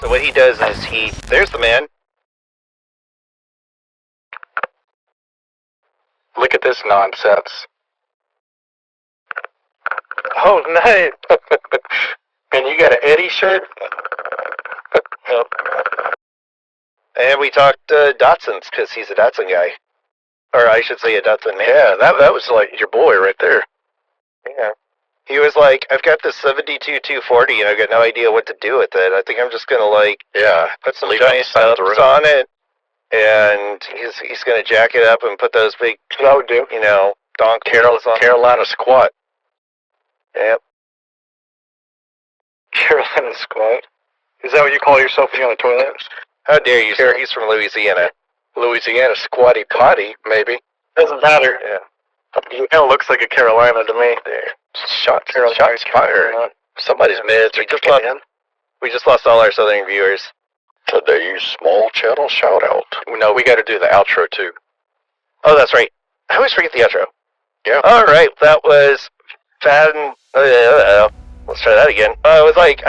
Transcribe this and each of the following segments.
So what he does is there's the man. Look at this nonsense. Oh, nice. And you got an Eddie shirt? Yep. And we talked Datsuns, because he's a Datsun guy. Or I should say a Datsun man. Yeah, that was like your boy right there. Yeah. He was like, I've got this 72-240 and I've got no idea what to do with it. I think I'm just going to put some giant stubs on it. And he's going to jack it up and put those big, That's what I would do. donk tails on. Carolina squat. Yep. Carolina squat? Is that what you call yourself when you're on the toilet? How dare you, sir? He's from Louisiana. Louisiana squatty potty, maybe. Doesn't matter. Yeah. It kind of looks like a Carolina to me. There. Shots fired. Somebody's meds are We just lost all our southern viewers. Today's small channel shout out. No, we got to do the outro too. Oh, that's right. I always forget the outro. Yeah. All right, that was let's try that again. I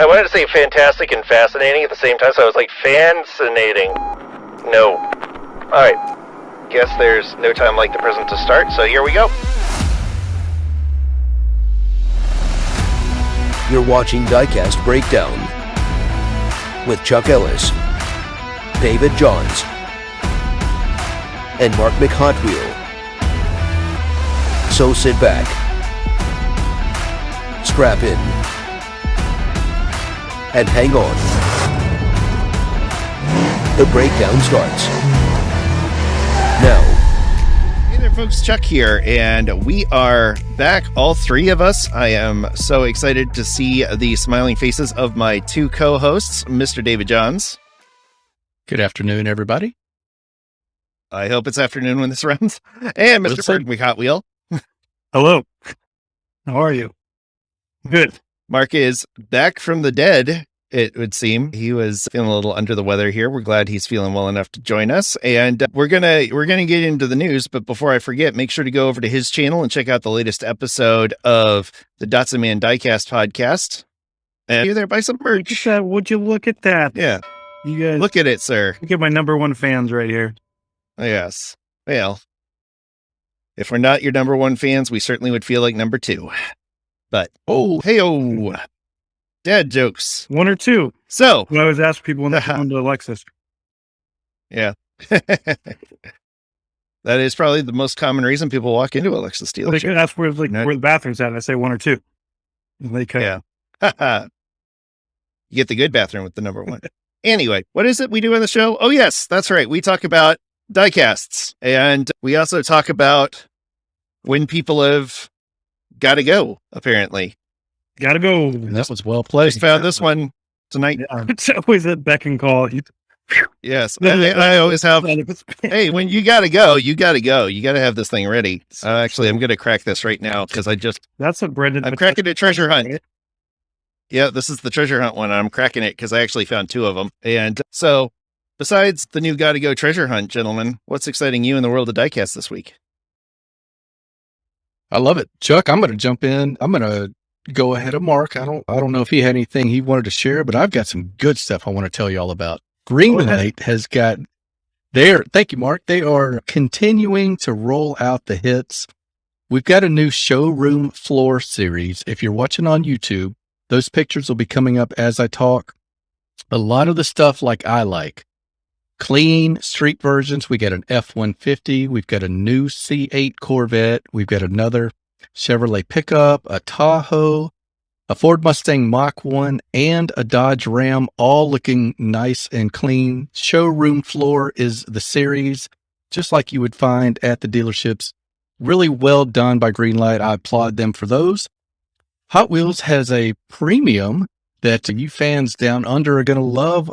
wanted to say fantastic and fascinating at the same time, so I was like, fascinating. No. All right. Guess there's no time like the present to start, so here we go. You're watching Diecast Breakdown with Chuck Ellis, David Johns, and Mark McHotwheel. So sit back, strap in, and hang on. The breakdown starts now. Hey there, folks. Chuck here, and we are back, all three of us. I am so excited to see the smiling faces of my two co-hosts, Mr. David Johns. Good afternoon, everybody. I hope it's afternoon when this runs. And Mr. Mark McHotwheel. Hello. How are you? Good. Mark is back from the dead, it would seem. He was feeling a little under the weather here. We're glad he's feeling well enough to join us. And we're gonna get into the news, but before I forget, make sure to go over to his channel and check out the latest episode of the Datsun Man Diecast podcast. And you're there, buy some merch. Would you look at that? Yeah. You guys Look at it, sir. look at my number one fans right here. Yes. Well, if we're not your number one fans, we certainly would feel like number two. But, hey-oh, dad jokes. One or two. So, I always ask people when they come to Alexis. yeah. That is probably the most common reason people walk into a Lexus They dealership. can ask where the bathroom's at. And I say one or two. And they cut. Yeah. You get the good bathroom with the number one. Anyway, what is it we do on the show? Oh, yes, that's right. We talk about diecasts, and we also talk about when people have got to go, apparently. Gotta go. And that was well Just placed. found this one tonight. Yeah. It's always a beck and call. Yes. I always have, hey, when you got to go, you got to go. You got to have this thing ready. Actually, I'm going to crack this right now because That's a Brendan. I'm cracking a treasure hunt. Yeah, this is the treasure hunt one. I'm cracking it because I actually found two of them. And so, besides the new Gotta Go treasure hunt, gentlemen, what's exciting you in the world of diecast this week? I love it. Chuck, I'm going to jump in. I'm going to go ahead of Mark. I don't know if he had anything he wanted to share, but I've got some good stuff I want to tell you all about. Greenlight has got thank you, Mark. They are continuing to roll out the hits. We've got a new showroom floor series. If you're watching on YouTube, those pictures will be coming up as I talk. A lot of the stuff like I like. Clean street versions. We got an F-150. We've got a new C8 Corvette. We've got another Chevrolet pickup, a Tahoe, a Ford Mustang Mach 1, and a Dodge Ram, all looking nice and clean. Showroom floor is the series, just like you would find at the dealerships. Really well done by Greenlight. I applaud them for those. Hot Wheels has a premium that you fans down under are going to love.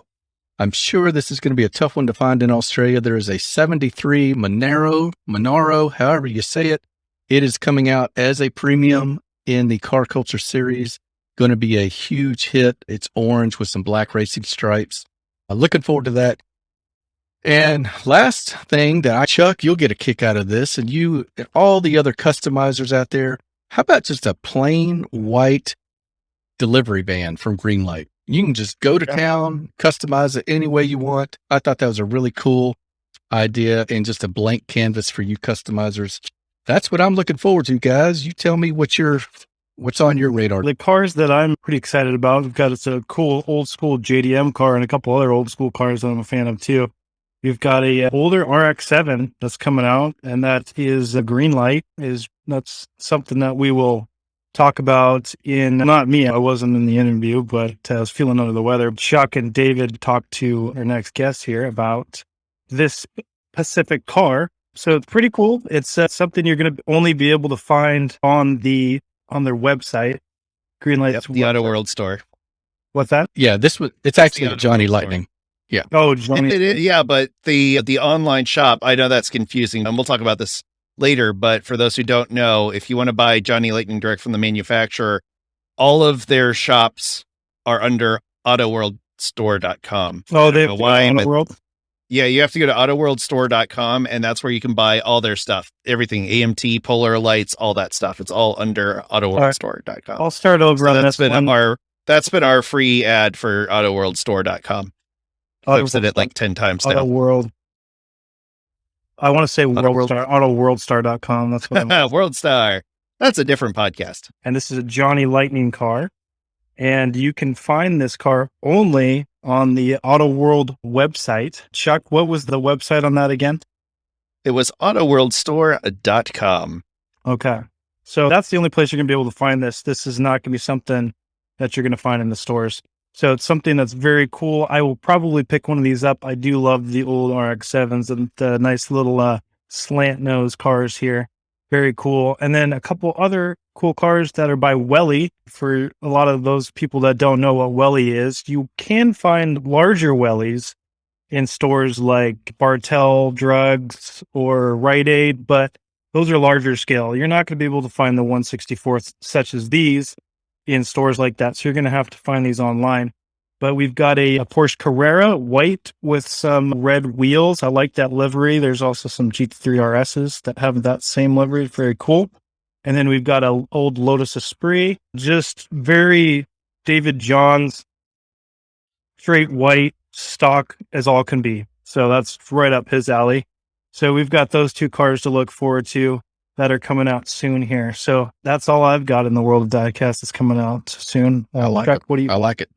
I'm sure this is going to be a tough one to find in Australia. There is a 73 Monaro, however you say it. It is coming out as a premium in the Car Culture series. Going to be a huge hit. It's orange with some black racing stripes. Looking forward to that. And last thing Chuck, you'll get a kick out of this, and you and all the other customizers out there, how about just a plain white delivery van from Greenlight? You can just go to town, customize it any way you want. I thought that was a really cool idea and just a blank canvas for you customizers. That's what I'm looking forward to, guys. You tell me what's on your radar. The cars that I'm pretty excited about, we've got, it's a cool old school JDM car and a couple other old school cars that I'm a fan of too. We've got a older RX-7 that's coming out, and that is a green light. That's something that we will talk about not me, I wasn't in the interview, but I was feeling under the weather. Chuck and David talked to our next guest here about this specific car. So it's pretty cool. It's something you're going to only be able to find on their website, Greenlight's the Auto World store. What's that? Yeah, it's actually a Johnny Lightning. Yeah. Oh, Johnny. Yeah, but the online shop, I know that's confusing, and we'll talk about this later, but for those who don't know, if you want to buy Johnny Lightning direct from the manufacturer, all of their shops are under autoworldstore.com. Oh, they have Auto World? Yeah, you have to go to autoworldstore.com, and that's where you can buy all their stuff. Everything, AMT, Polar Lights, all that stuff. It's all under autoworldstore.com. I'll start over on that's this been one. That's been our free ad for autoworldstore.com. I've said it like 10 times now. Auto World. I want to say autoworldstar.com. That's what I'm WorldStar. That's a different podcast. And this is a Johnny Lightning car. And you can find this car only on the Auto World website. Chuck, what was the website on that again? It was autoworldstore.com. Okay. So that's the only place you're going to be able to find this. This is not going to be something that you're going to find in the stores. So it's something that's very cool. I will probably pick one of these up. I do love the old RX-7s and the nice little slant nose cars here. Very cool. And then a couple other cool cars that are by Welly. For a lot of those people that don't know what Welly is, you can find larger Wellys in stores like Bartell Drugs or Rite Aid, but those are larger scale. You're not going to be able to find the 1/64th such as these in stores like that. So you're going to have to find these online. But we've got a Porsche Carrera white with some red wheels. I like that livery. There's also some GT3 RSs that have that same livery. Very cool. And then we've got an old Lotus Esprit, just very David Johns, straight white, stock as all can be. So that's right up his alley. So we've got those two cars to look forward to that are coming out soon here. So that's all I've got in the world of diecast that's coming out soon. I like it. I like it.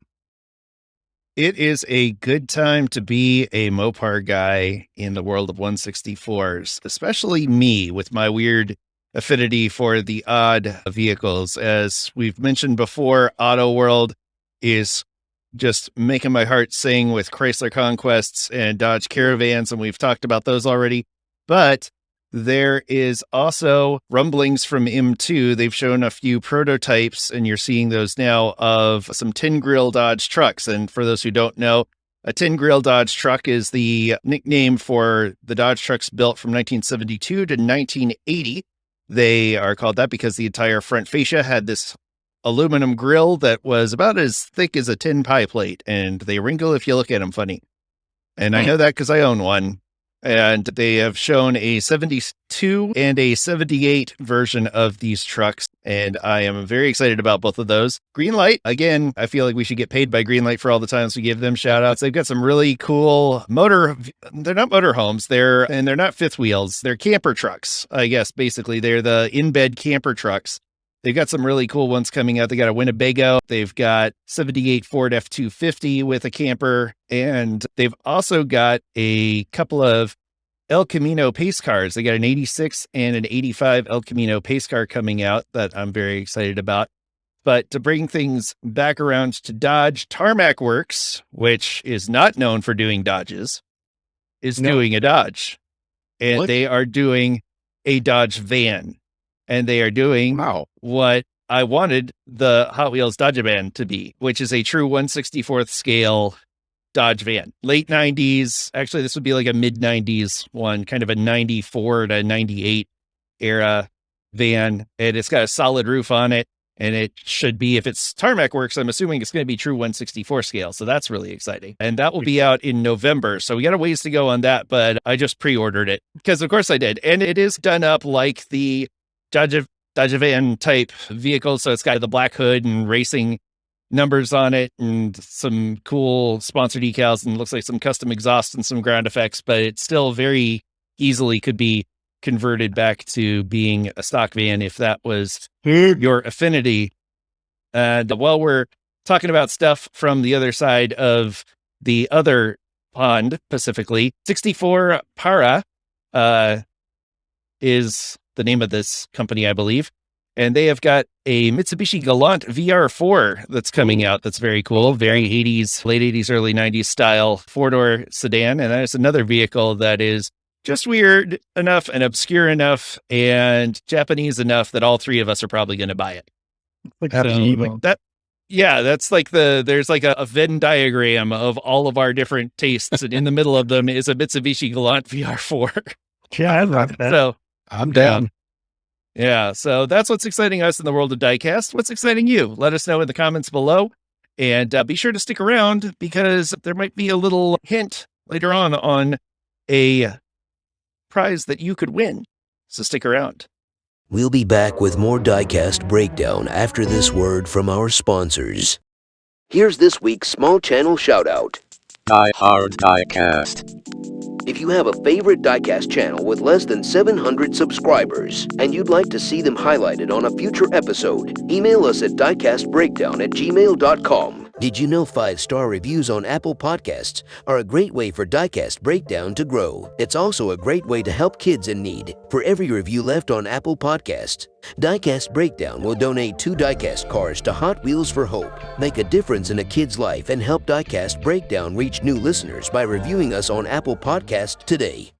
It is a good time to be a Mopar guy in the world of 164s, especially me with my weird affinity for the odd vehicles. As we've mentioned before, Auto World is just making my heart sing with Chrysler Conquests and Dodge Caravans, and we've talked about those already. But there is also rumblings from M2. They've shown a few prototypes, and you're seeing those now, of some tin grill Dodge trucks. And for those who don't know, a tin grill Dodge truck is the nickname for the Dodge trucks built from 1972 to 1980. They are called that because the entire front fascia had this aluminum grill that was about as thick as a tin pie plate, and they wrinkle if you look at them funny. And I know that because I own one. And they have shown a 72 and a 78 version of these trucks. And I am very excited about both of those. Greenlight, again, I feel like we should get paid by Greenlight for all the times we give them shout outs. They've got some really cool they're not motorhomes, they're not fifth wheels. They're camper trucks, I guess, basically. They're the in-bed camper trucks. They've got some really cool ones coming out. They got a Winnebago. They've got 78 Ford F-250 with a camper. And they've also got a couple of El Camino pace cars. They got an 86 and an 85 El Camino pace car coming out that I'm very excited about. But to bring things back around to Dodge, Tarmac Works, which is not known for doing Dodges, is doing a Dodge. And they are doing a Dodge van. And they are doing what I wanted the Hot Wheels Dodge van to be, which is a true 1/64th scale Dodge van. Late 90s. Actually, this would be like a mid 90s one, kind of a 94 to 98 era van. And it's got a solid roof on it. And it should be, if it's Tarmac Works, I'm assuming it's going to be true 1/64 scale. So that's really exciting. And that will be out in November. So we got a ways to go on that, but I just pre-ordered it because of course I did. And it is done up like the Dodge van type vehicle. So it's got the black hood and racing numbers on it and some cool sponsor decals and looks like some custom exhaust and some ground effects, but it still very easily could be converted back to being a stock van if that was your affinity. And while we're talking about stuff from the other side of the other pond, Pacifically, 64 Para is the name of this company, I believe. And they have got a Mitsubishi Galant VR4 that's coming out. That's very cool. Very 80s, late 80s, early 90s style four-door sedan. And that is another vehicle that is just weird enough and obscure enough and Japanese enough that all three of us are probably going to buy it. Absolutely. Like that. Yeah, that's like there's like a Venn diagram of all of our different tastes. And in the middle of them is a Mitsubishi Galant VR4. Yeah, I love that. So I'm down. yeah, so that's what's exciting us in the world of Diecast. What's exciting you? Let us know in the comments below. And be sure to stick around because there might be a little hint later on a prize that you could win. So stick around. We'll be back with more Diecast Breakdown after this word from our sponsors. Here's this week's small channel shout-out. Diehard Diecast. If you have a favorite Diecast channel with less than 700 subscribers and you'd like to see them highlighted on a future episode, email us at diecastbreakdown@gmail.com. Did you know 5-star reviews on Apple Podcasts are a great way for Diecast Breakdown to grow? It's also a great way to help kids in need. For every review left on Apple Podcasts, Diecast Breakdown will donate 2 Diecast cars to Hot Wheels for Hope. Make a difference in a kid's life and help Diecast Breakdown reach new listeners by reviewing us on Apple Podcasts today.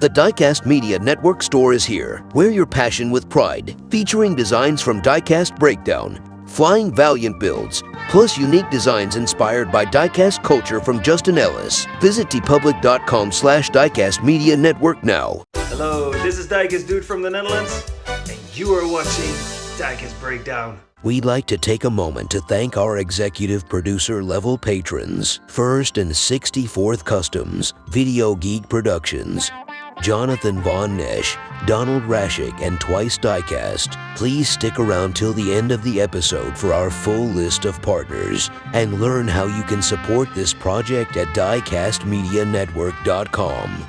The Diecast Media Network store is here. Wear your passion with pride, featuring designs from Diecast Breakdown, Flying Valiant builds, plus unique designs inspired by diecast culture from Justin Ellis. Visit tpublic.com/Diecast Media Network now. Hello, this is Diecast Dude from the Netherlands, and you are watching Diecast Breakdown. We'd like to take a moment to thank our executive producer level patrons, First and 64th Customs, Video Geek Productions, Jonathan Von Nesh, Donald Raschick, and Twice Diecast. Please stick around till the end of the episode for our full list of partners and learn how you can support this project at diecastmedianetwork.com.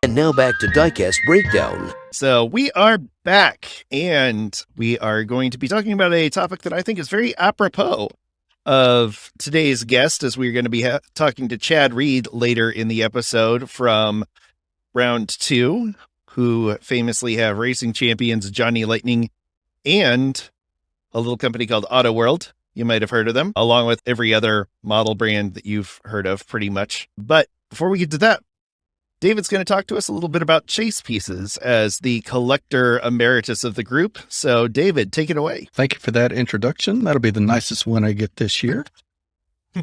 And now back to Diecast Breakdown. So we are back and we are going to be talking about a topic that I think is very apropos of today's guest, as we're going to be talking to Chad Reid later in the episode from Round2, who famously have racing champions Johnny Lightning and a little company called Auto World. You might have heard of them, along with every other model brand that you've heard of pretty much. But before we get to that, David's going to talk to us a little bit about chase pieces as the collector emeritus of the group. So David, take it away. Thank you for that introduction. That'll be the nicest one I get this year.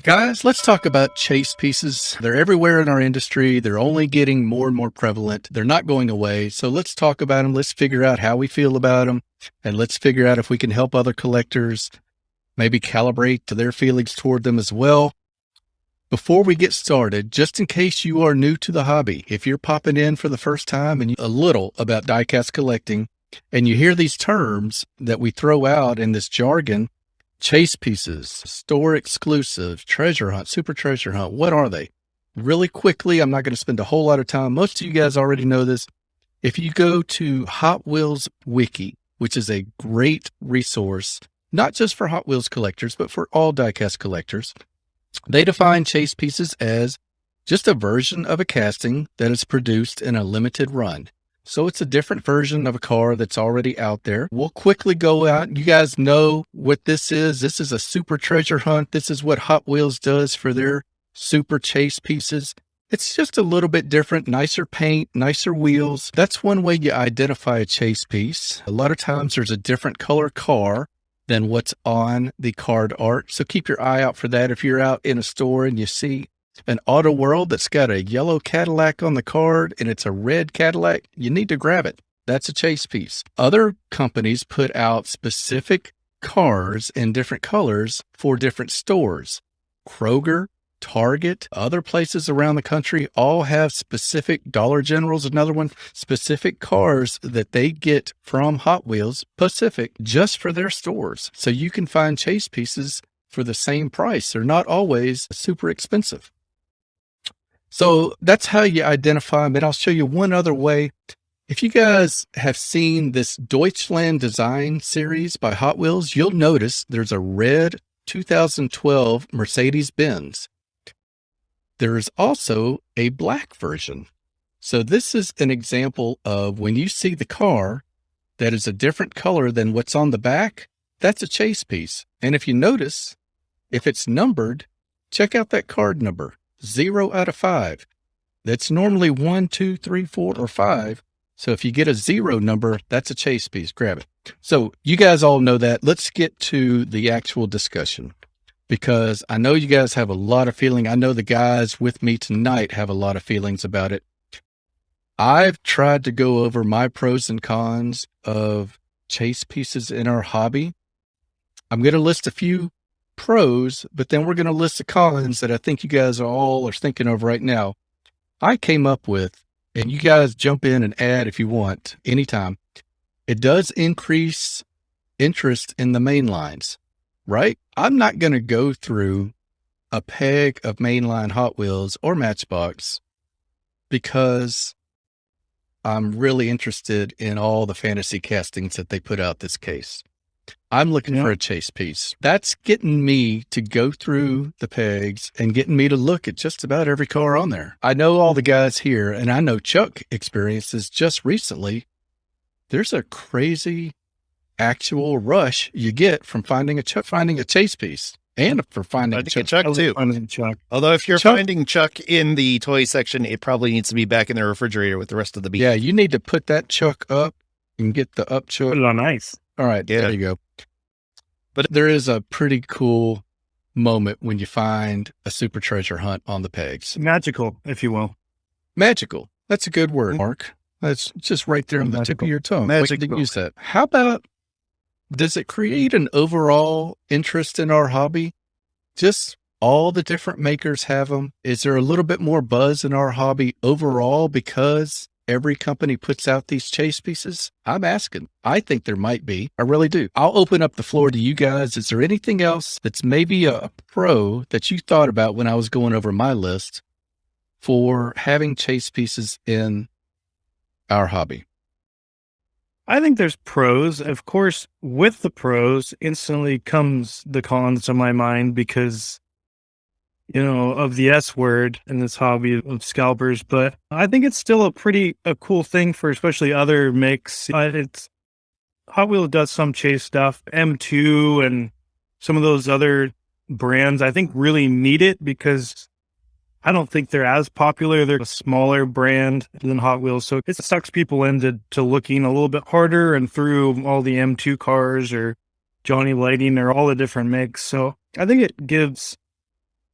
Guys, let's talk about chase pieces. They're everywhere in our industry. They're only getting more and more prevalent. They're not going away. So let's talk about them. Let's figure out how we feel about them. And let's figure out if we can help other collectors maybe calibrate to their feelings toward them as well. Before we get started, just in case you are new to the hobby, if you're popping in for the first time and you know a little about diecast collecting, and you hear these terms that we throw out in this jargon, chase pieces, store exclusive, treasure hunt, super treasure hunt, what are they? Really quickly, I'm not going to spend a whole lot of time. Most of you guys already know this. If you go to Hot Wheels Wiki, which is a great resource, not just for Hot Wheels collectors, but for all diecast collectors, they define chase pieces as just a version of a casting that is produced in a limited run. So it's a different version of a car that's already out there. We'll quickly go out. You guys know what this is. This is a super treasure hunt. This is what Hot Wheels does for their super chase pieces. It's just a little bit different, nicer paint, nicer wheels. That's one way you identify a chase piece. A lot of times there's a different color car than what's on the card art. So keep your eye out for that. If you're out in a store and you see an Auto World that's got a yellow Cadillac on the card and it's a red Cadillac, you need to grab it. That's a chase piece. Other companies put out specific cars in different colors for different stores. Kroger, Target, other places around the country all have specific Dollar General's, another one, specific cars that they get from Hot Wheels Pacific just for their stores. So you can find chase pieces for the same price. They're not always super expensive. So that's how you identify them. And I'll show you one other way. If you guys have seen this Deutschland Design series by Hot Wheels, you'll notice there's a red 2012 Mercedes-Benz. There is also a black version. So this is an example of when you see the car that is a different color than what's on the back, that's a chase piece. And if you notice, if it's numbered, check out that card number, 0 out of 5. That's normally 1, 2, 3, 4, or 5. So if you get a 0 number, that's a chase piece. Grab it. So you guys all know that. Let's get to the actual discussion, because I know you guys have a lot of feeling. I know the guys with me tonight have a lot of feelings about it. I've tried to go over my pros and cons of chase pieces in our hobby. I'm going to list a few pros, but then we're going to list the cons that I think you guys all are thinking of right now. I came up with, and you guys jump in and add if you want, anytime. It does increase interest in the main lines, right? I'm not going to go through a peg of mainline Hot Wheels or Matchbox because I'm really interested in all the fantasy castings that they put out this case. I'm looking for a chase piece. That's getting me to go through the pegs and getting me to look at just about every car on there. I know all the guys here, and I know Chuck experiences just recently. There's a crazy actual rush you get from finding a chase piece, and for finding a Chuck too. Chuck. Although if you're finding Chuck in the toy section, it probably needs to be back in the refrigerator with the rest of the beef. Yeah, you need to put that Chuck up and get the up Chuck. Put it on ice. All right, there you go. But there is a pretty cool moment when you find a super treasure hunt on the pegs. Magical, if you will. Magical. That's a good word, Mark. That's just right there on the tip of your tongue. Magical. Wait to use that. How about, does it create an overall interest in our hobby? Just all the different makers have them. Is there a little bit more buzz in our hobby overall because every company puts out these chase pieces? I'm asking. I think there might be. I really do. I'll open up the floor to you guys. Is there anything else that's maybe a pro that you thought about when I was going over my list for having chase pieces in our hobby? I think there's pros. Of course, with the pros instantly comes the cons to my mind because, you know, of the S word in this hobby of scalpers. But I think it's still a cool thing for especially other makes. It's Hot Wheels does some chase stuff. M2 and some of those other brands, I think, really need it because I don't think they're as popular. They're a smaller brand than Hot Wheels. So it sucks people into looking a little bit harder and through all the M2 cars or Johnny Lighting or all the different makes. So I think it gives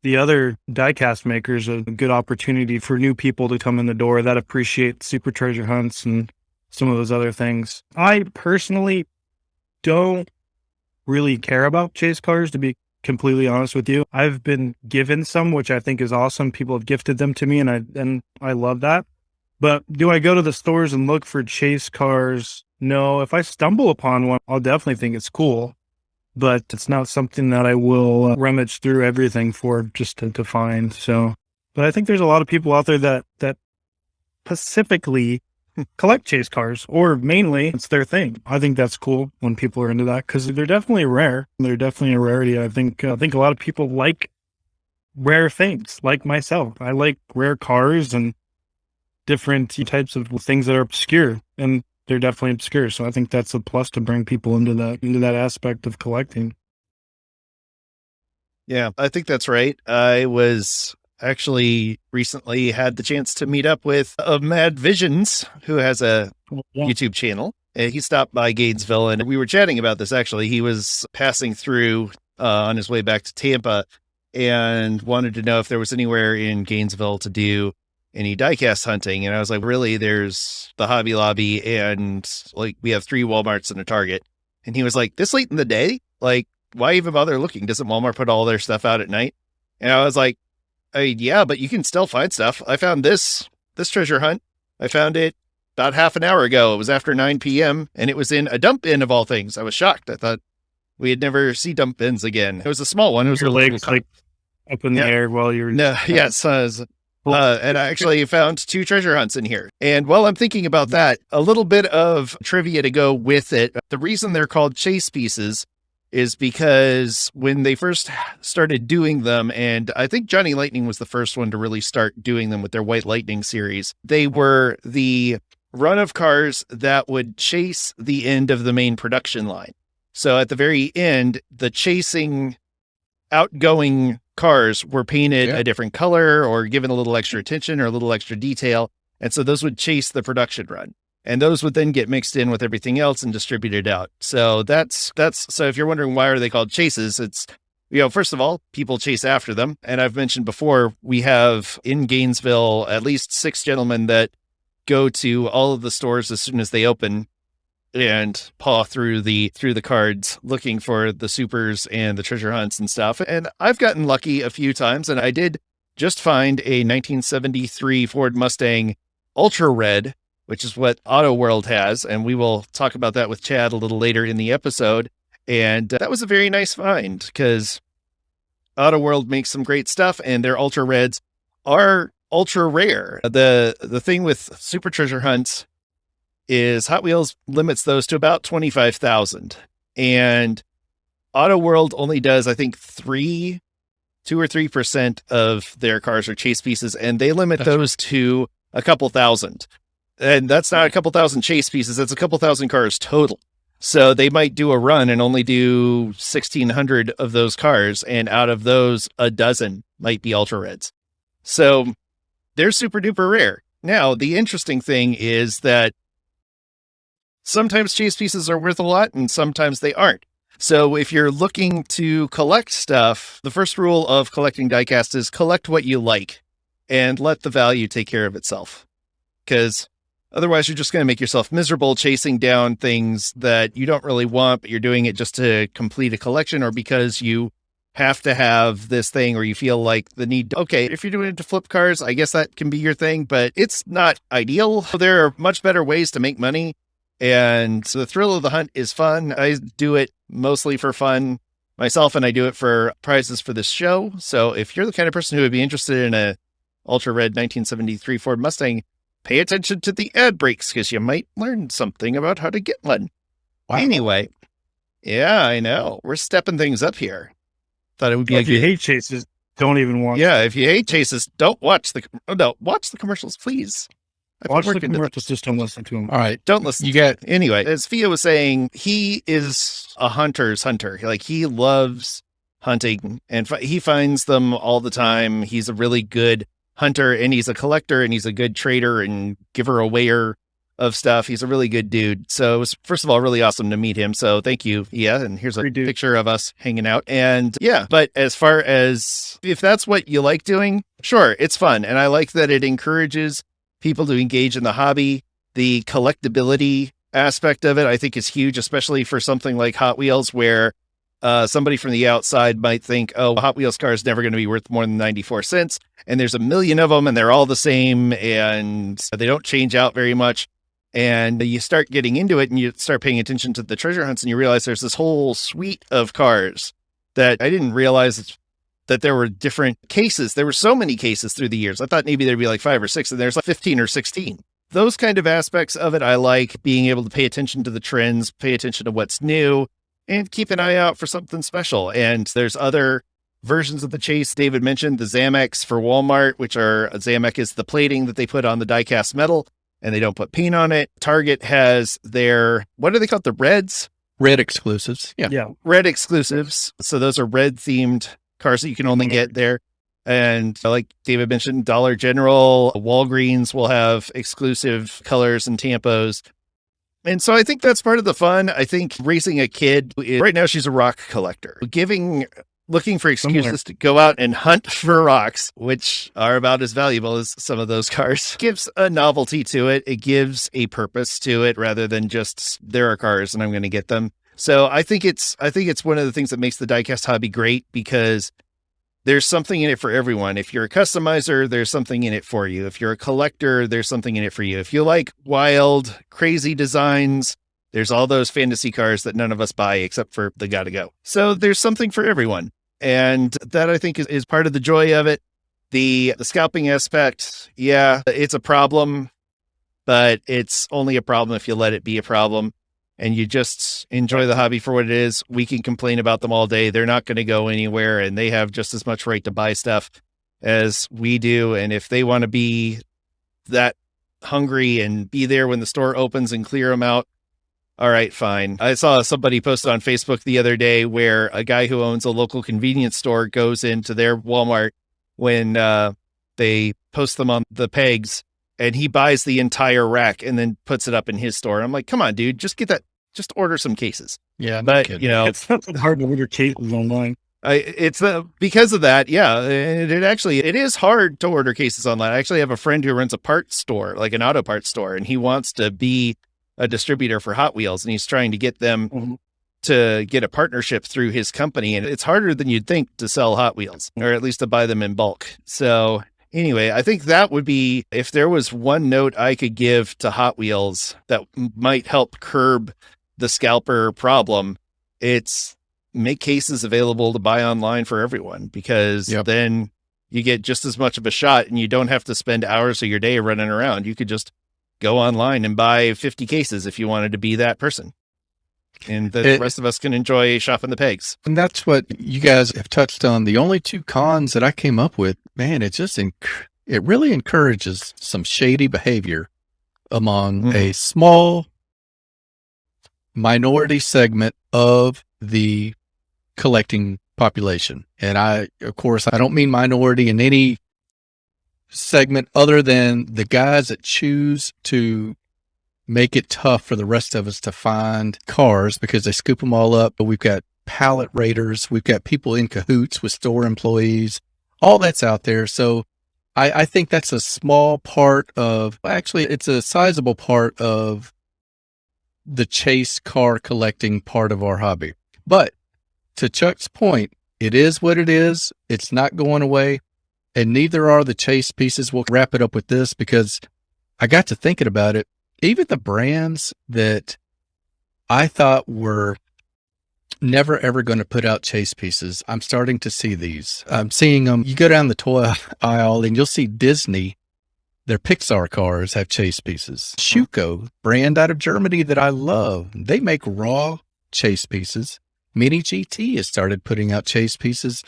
the other diecast makers a good opportunity for new people to come in the door that appreciate super treasure hunts and some of those other things. I personally don't really care about chase cars, to be completely honest with you. I've been given some, which I think is awesome. People have gifted them to me, and I love that. But do I go to the stores and look for chase cars? No. If I stumble upon one, I'll definitely think it's cool. But it's not something that I will rummage through everything for just to find. So, but I think there's a lot of people out there that specifically collect chase cars, or mainly it's their thing. I think that's cool when people are into that because they're definitely rare. They're definitely a rarity. I think a lot of people like rare things, like myself. I like rare cars and different types of things that are obscure, and they're definitely obscure. So I think that's a plus to bring people into that aspect of collecting. Yeah, I think that's right. I was actually recently had the chance to meet up with Mad Visions, who has a YouTube channel. He stopped by Gainesville and we were chatting about this. Actually, he was passing through on his way back to Tampa and wanted to know if there was anywhere in Gainesville to do any diecast hunting. And I was like, really, there's the Hobby Lobby and like we have 3 Walmarts and a Target. And he was like, this late in the day? Like, why even bother looking? Doesn't Walmart put all their stuff out at night? And I was like, Yeah, but you can still find stuff. I found this treasure hunt. I found it about half an hour ago. It was after 9 p.m. and it was in a dump bin of all things. I was shocked. I thought we had never see dump bins again. It was a small one. It was Your a legs like up in the air while you're. No, yes. And I actually found 2 treasure hunts in here. And while I'm thinking about that, a little bit of trivia to go with it. The reason they're called chase pieces is because when they first started doing them, and I think Johnny Lightning was the first one to really start doing them with their White Lightning series, they were the run of cars that would chase the end of the main production line. So at the very end, the chasing outgoing cars were painted a different color or given a little extra attention or a little extra detail. And so those would chase the production run. And those would then get mixed in with everything else and distributed out. So that's so if you're wondering why are they called chases, it's, first of all, people chase after them. And I've mentioned before, we have in Gainesville at least 6 gentlemen that go to all of the stores as soon as they open and paw through the cards looking for the supers and the treasure hunts and stuff. And I've gotten lucky a few times, and I did just find a 1973 Ford Mustang Ultra Red, which is what Auto World has, and we will talk about that with Chad a little later in the episode. And that was a very nice find because Auto World makes some great stuff, and their Ultra Reds are ultra rare. The thing with super treasure hunts is Hot Wheels limits those to about 25,000, and Auto World only does, I think, 2 or 3% of their cars are chase pieces, and they limit those to a couple thousand. And that's not a couple thousand chase pieces. That's a couple thousand cars total. So they might do a run and only do 1,600 of those cars. And out of those, a dozen might be Ultra Reds. So they're super duper rare. Now, the interesting thing is that sometimes chase pieces are worth a lot and sometimes they aren't. So if you're looking to collect stuff, the first rule of collecting diecast is collect what you like and let the value take care of itself. Because otherwise, you're just going to make yourself miserable chasing down things that you don't really want, but you're doing it just to complete a collection or because you have to have this thing or you feel like the need. Okay, if you're doing it to flip cars, I guess that can be your thing, but it's not ideal. There are much better ways to make money. And so the thrill of the hunt is fun. I do it mostly for fun myself, and I do it for prizes for this show. So if you're the kind of person who would be interested in a Ultra Red 1973 Ford Mustang, pay attention to the ad breaks because you might learn something about how to get one. Wow. Anyway, yeah, I know. We're stepping things up here. Thought it would be if you hate chases, don't even watch. Yeah, if you hate chases, don't watch watch the commercials, please. Watch the commercials, just don't listen to them. All right, don't listen. Anyway, as Fia was saying, he is a hunter's hunter. Like, he loves hunting and he finds them all the time. He's a really good hunter and he's a collector and he's a good trader and giver awayer of stuff. He's a really good dude. So it was, first of all, really awesome to meet him. So thank you. Yeah. And here's a picture of us hanging out. And yeah, but as far as if that's what you like doing, sure, it's fun. And I like that it encourages people to engage in the hobby. The collectability aspect of it, I think, is huge, especially for something like Hot Wheels, where somebody from the outside might think, oh, a Hot Wheels car is never going to be worth more than 94 cents. And there's a million of them and they're all the same and they don't change out very much. And you start getting into it and you start paying attention to the treasure hunts and you realize there's this whole suite of cars that I didn't realize that there were different cases. There were so many cases through the years. I thought maybe there'd be like 5 or 6 and there's like 15 or 16. Those kind of aspects of it, I like being able to pay attention to the trends, pay attention to what's new, and keep an eye out for something special. And there's other versions of the chase. David mentioned the Zamex for Walmart, which are, Zamex is the plating that they put on the diecast metal, and they don't put paint on it. Target has their, what are they called? The Reds? Red exclusives. Yeah. Red exclusives. So those are red themed cars that you can only get there. And like David mentioned, Dollar General, Walgreens will have exclusive colors and tampos. And so I think that's part of the fun. I think raising a kid, right now she's a rock collector, looking for excuses to go out and hunt for rocks, which are about as valuable as some of those cars, gives a novelty to it. It gives a purpose to it rather than just there are cars and I'm going to get them. So I think it's one of the things that makes the diecast hobby great, because there's something in it for everyone. If you're a customizer, there's something in it for you. If you're a collector, there's something in it for you. If you like wild, crazy designs, there's all those fantasy cars that none of us buy except for the Gotta Go. So there's something for everyone. And that, I think, is part of the joy of it. The scalping aspect, yeah, it's a problem, but it's only a problem if you let it be a problem. And you just enjoy the hobby for what it is. We can complain about them all day. They're not going to go anywhere, and they have just as much right to buy stuff as we do. And if they want to be that hungry and be there when the store opens and clear them out, all right, fine. I saw somebody posted on Facebook the other day where a guy who owns a local convenience store goes into their Walmart when they post them on the pegs, and he buys the entire rack and then puts it up in his store. I'm like, come on, dude, just just order some cases. Yeah. But, It's not hard to order cases online. It's because of that. Yeah. It is hard to order cases online. I actually have a friend who runs a parts store, like an auto parts store, and he wants to be a distributor for Hot Wheels, and he's trying to get them to get a partnership through his company. And it's harder than you'd think to sell Hot Wheels, or at least to buy them in bulk. So anyway, I think that would be, if there was one note I could give to Hot Wheels that might help curb the scalper problem, it's make cases available to buy online for everyone, because then you get just as much of a shot, and you don't have to spend hours of your day running around. You could just go online and buy 50 cases if you wanted to be that person. And the rest of us can enjoy shopping the pegs. And that's what you guys have touched on. The only two cons that I came up with, man, it really encourages some shady behavior among a small minority segment of the collecting population. And of course, I don't mean minority in any segment other than the guys that choose to make it tough for the rest of us to find cars because they scoop them all up. But we've got pallet raiders. We've got people in cahoots with store employees. All that's out there. So I think that's a small part of, actually, it's a sizable part of the chase car collecting part of our hobby. But to Chuck's point, it is what it is. It's not going away. And neither are the chase pieces. We'll wrap it up with this because I got to thinking about it. Even the brands that I thought were never, ever going to put out chase pieces, I'm starting to see these. I'm seeing them. You go down the toy aisle and you'll see Disney. Their Pixar cars have chase pieces. Schuko, brand out of Germany that I love, they make raw chase pieces. Mini GT has started putting out chase pieces.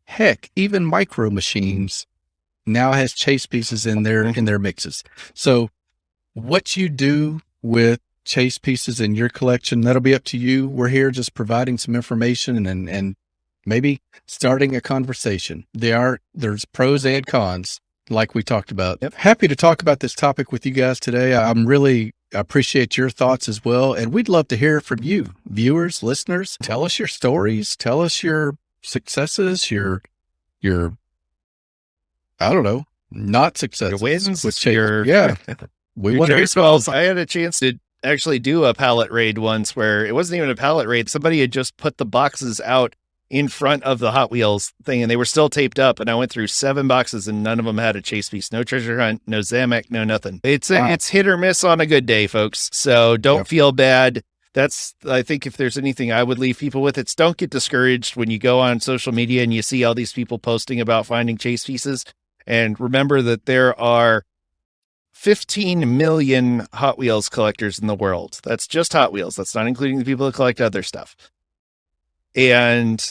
Heck, even Micro Machines now has chase pieces in their mixes. So what you do with chase pieces in your collection, that'll be up to you. We're here just providing some information and maybe starting a conversation. There's pros and cons, like we talked about. Yep. Happy to talk about this topic with you guys today. I appreciate your thoughts as well. And we'd love to hear from you, viewers, listeners. Tell us your stories. Tell us your successes, your I don't know, not successes. Your wins with yeah. We want to. Well, I had a chance to actually do a pallet raid once where it wasn't even a pallet raid. Somebody had just put the boxes out in front of the Hot Wheels thing, and they were still taped up. And I went through 7 boxes, and none of them had a chase piece. No treasure hunt, no Zamek, no nothing. It's hit or miss on a good day, folks. So don't feel bad. I think if there's anything I would leave people with, it's don't get discouraged when you go on social media and you see all these people posting about finding chase pieces. And remember that there are 15 million Hot Wheels collectors in the world. That's just Hot Wheels. That's not including the people that collect other stuff. And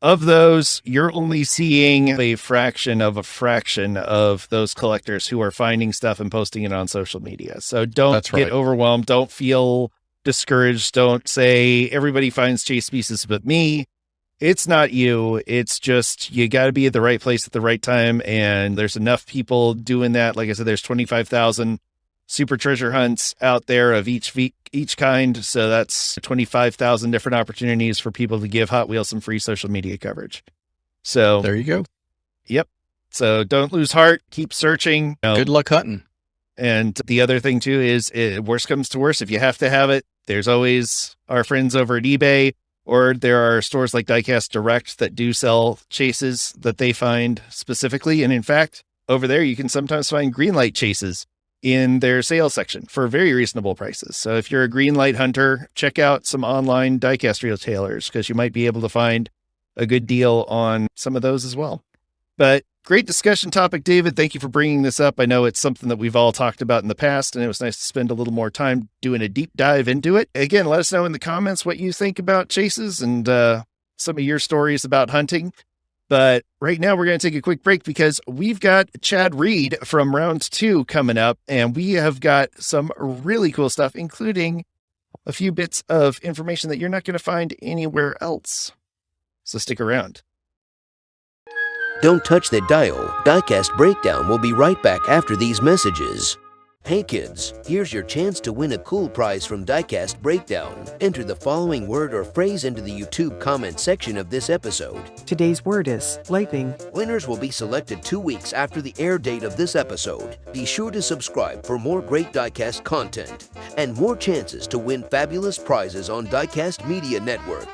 of those, you're only seeing a fraction of those collectors who are finding stuff and posting it on social media. So don't get overwhelmed. Don't feel discouraged. Don't say everybody finds chase pieces but me. It's not you. It's just, you got to be at the right place at the right time. And there's enough people doing that. Like I said, there's 25,000 super treasure hunts out there of each kind. So that's 25,000 different opportunities for people to give Hot Wheels some free social media coverage. So there you go. Yep. So don't lose heart. Keep searching. Good luck hunting. And the other thing too is, worst comes to worst, if you have to have it, there's always our friends over at eBay Or there are stores like Diecast Direct that do sell chases that they find specifically. And in fact, over there, you can sometimes find green light chases in their sales section for very reasonable prices. So if you're a green light hunter, check out some online diecast retailers because you might be able to find a good deal on some of those as well. But great discussion topic, David. Thank you for bringing this up. I know it's something that we've all talked about in the past, and it was nice to spend a little more time doing a deep dive into it. Again, let us know in the comments what you think about chases and some of your stories about hunting. But right now, we're going to take a quick break because we've got Chad Reid from Round2 coming up, and we have got some really cool stuff, including a few bits of information that you're not going to find anywhere else. So stick around. Don't touch that dial. Diecast Breakdown will be right back after these messages. Hey kids, here's your chance to win a cool prize from Diecast Breakdown. Enter the following word or phrase into the YouTube comment section of this episode. Today's word is lightning. Winners will be selected 2 weeks after the air date of this episode. Be sure to subscribe for more great Diecast content and more chances to win fabulous prizes on Diecast Media Network.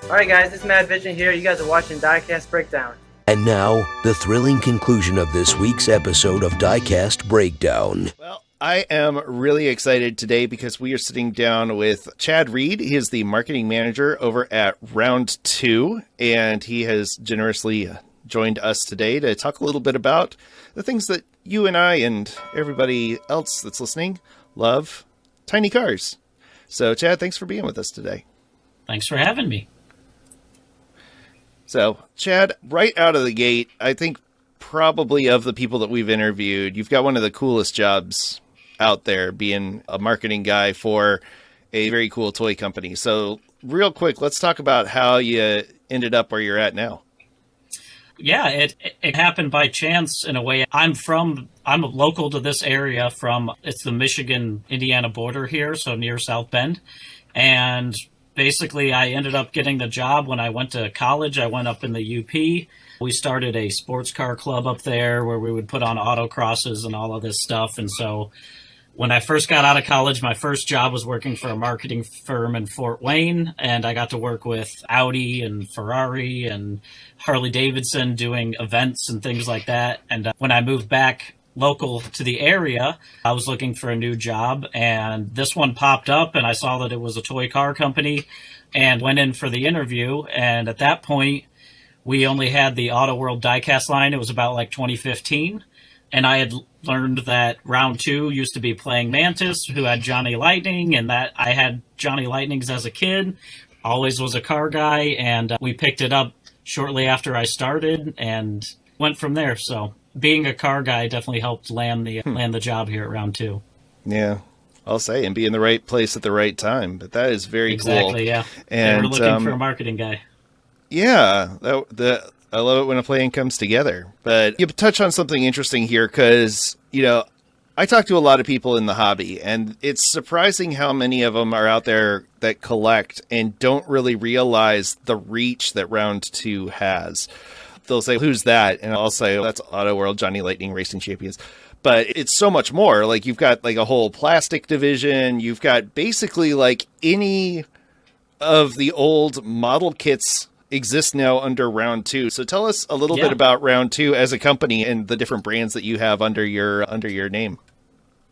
Alright guys, it's Mad Vision here. You guys are watching Diecast Breakdown. And now, the thrilling conclusion of this week's episode of Diecast Breakdown. Well, I am really excited today because we are sitting down with Chad Reid. He is the marketing manager over at Round2, and he has generously joined us today to talk a little bit about the things that you and I and everybody else that's listening love, tiny cars. So, Chad, thanks for being with us today. Thanks for having me. So, Chad, right out of the gate, I think probably of the people that we've interviewed, you've got one of the coolest jobs out there, being a marketing guy for a very cool toy company. So, real quick, let's talk about how you ended up where you're at now. Yeah, it happened by chance in a way. I'm local to this area it's the Michigan-Indiana border here, so near South Bend. And basically, I ended up getting the job when I went to college. I went up in the UP. We started a sports car club up there where we would put on autocrosses and all of this stuff. And so when I first got out of college, my first job was working for a marketing firm in Fort Wayne. And I got to work with Audi and Ferrari and Harley Davidson doing events and things like that. And when I moved back local to the area, I was looking for a new job, and this one popped up, and I saw that it was a toy car company and went in for the interview. And at that point, we only had the Auto World Diecast line. It was about like 2015. And I had learned that Round2 used to be playing Mantis, who had Johnny Lightning, and that I had Johnny Lightnings as a kid, always was a car guy. And we picked it up shortly after I started and went from there. So being a car guy definitely helped land the job here at Round2. Yeah, I'll say, and be in the right place at the right time. But that is very cool. Exactly, yeah. And they were looking for a marketing guy. Yeah, I love it when a plan comes together. But you touch on something interesting here because, I talk to a lot of people in the hobby, and it's surprising how many of them are out there that collect and don't really realize the reach that Round2 has. They'll say, who's that? And I'll say, that's Auto World Johnny Lightning Racing Champions. But it's so much more. Like, you've got like a whole plastic division. You've got basically like any of the old model kits exist now under Round2. So tell us a little bit about Round2 as a company and the different brands that you have under your name.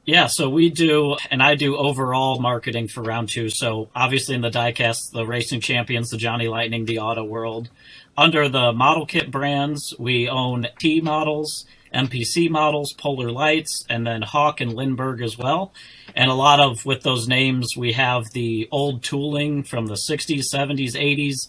Yeah, so we do, and I do overall marketing for Round2. So obviously in the Diecast, the Racing Champions, the Johnny Lightning, the Auto World. Under the model kit brands, we own T models, MPC models, Polar Lights, and then Hawk and Lindberg as well. And a lot of, with those names, we have the old tooling from the 60s, 70s, 80s,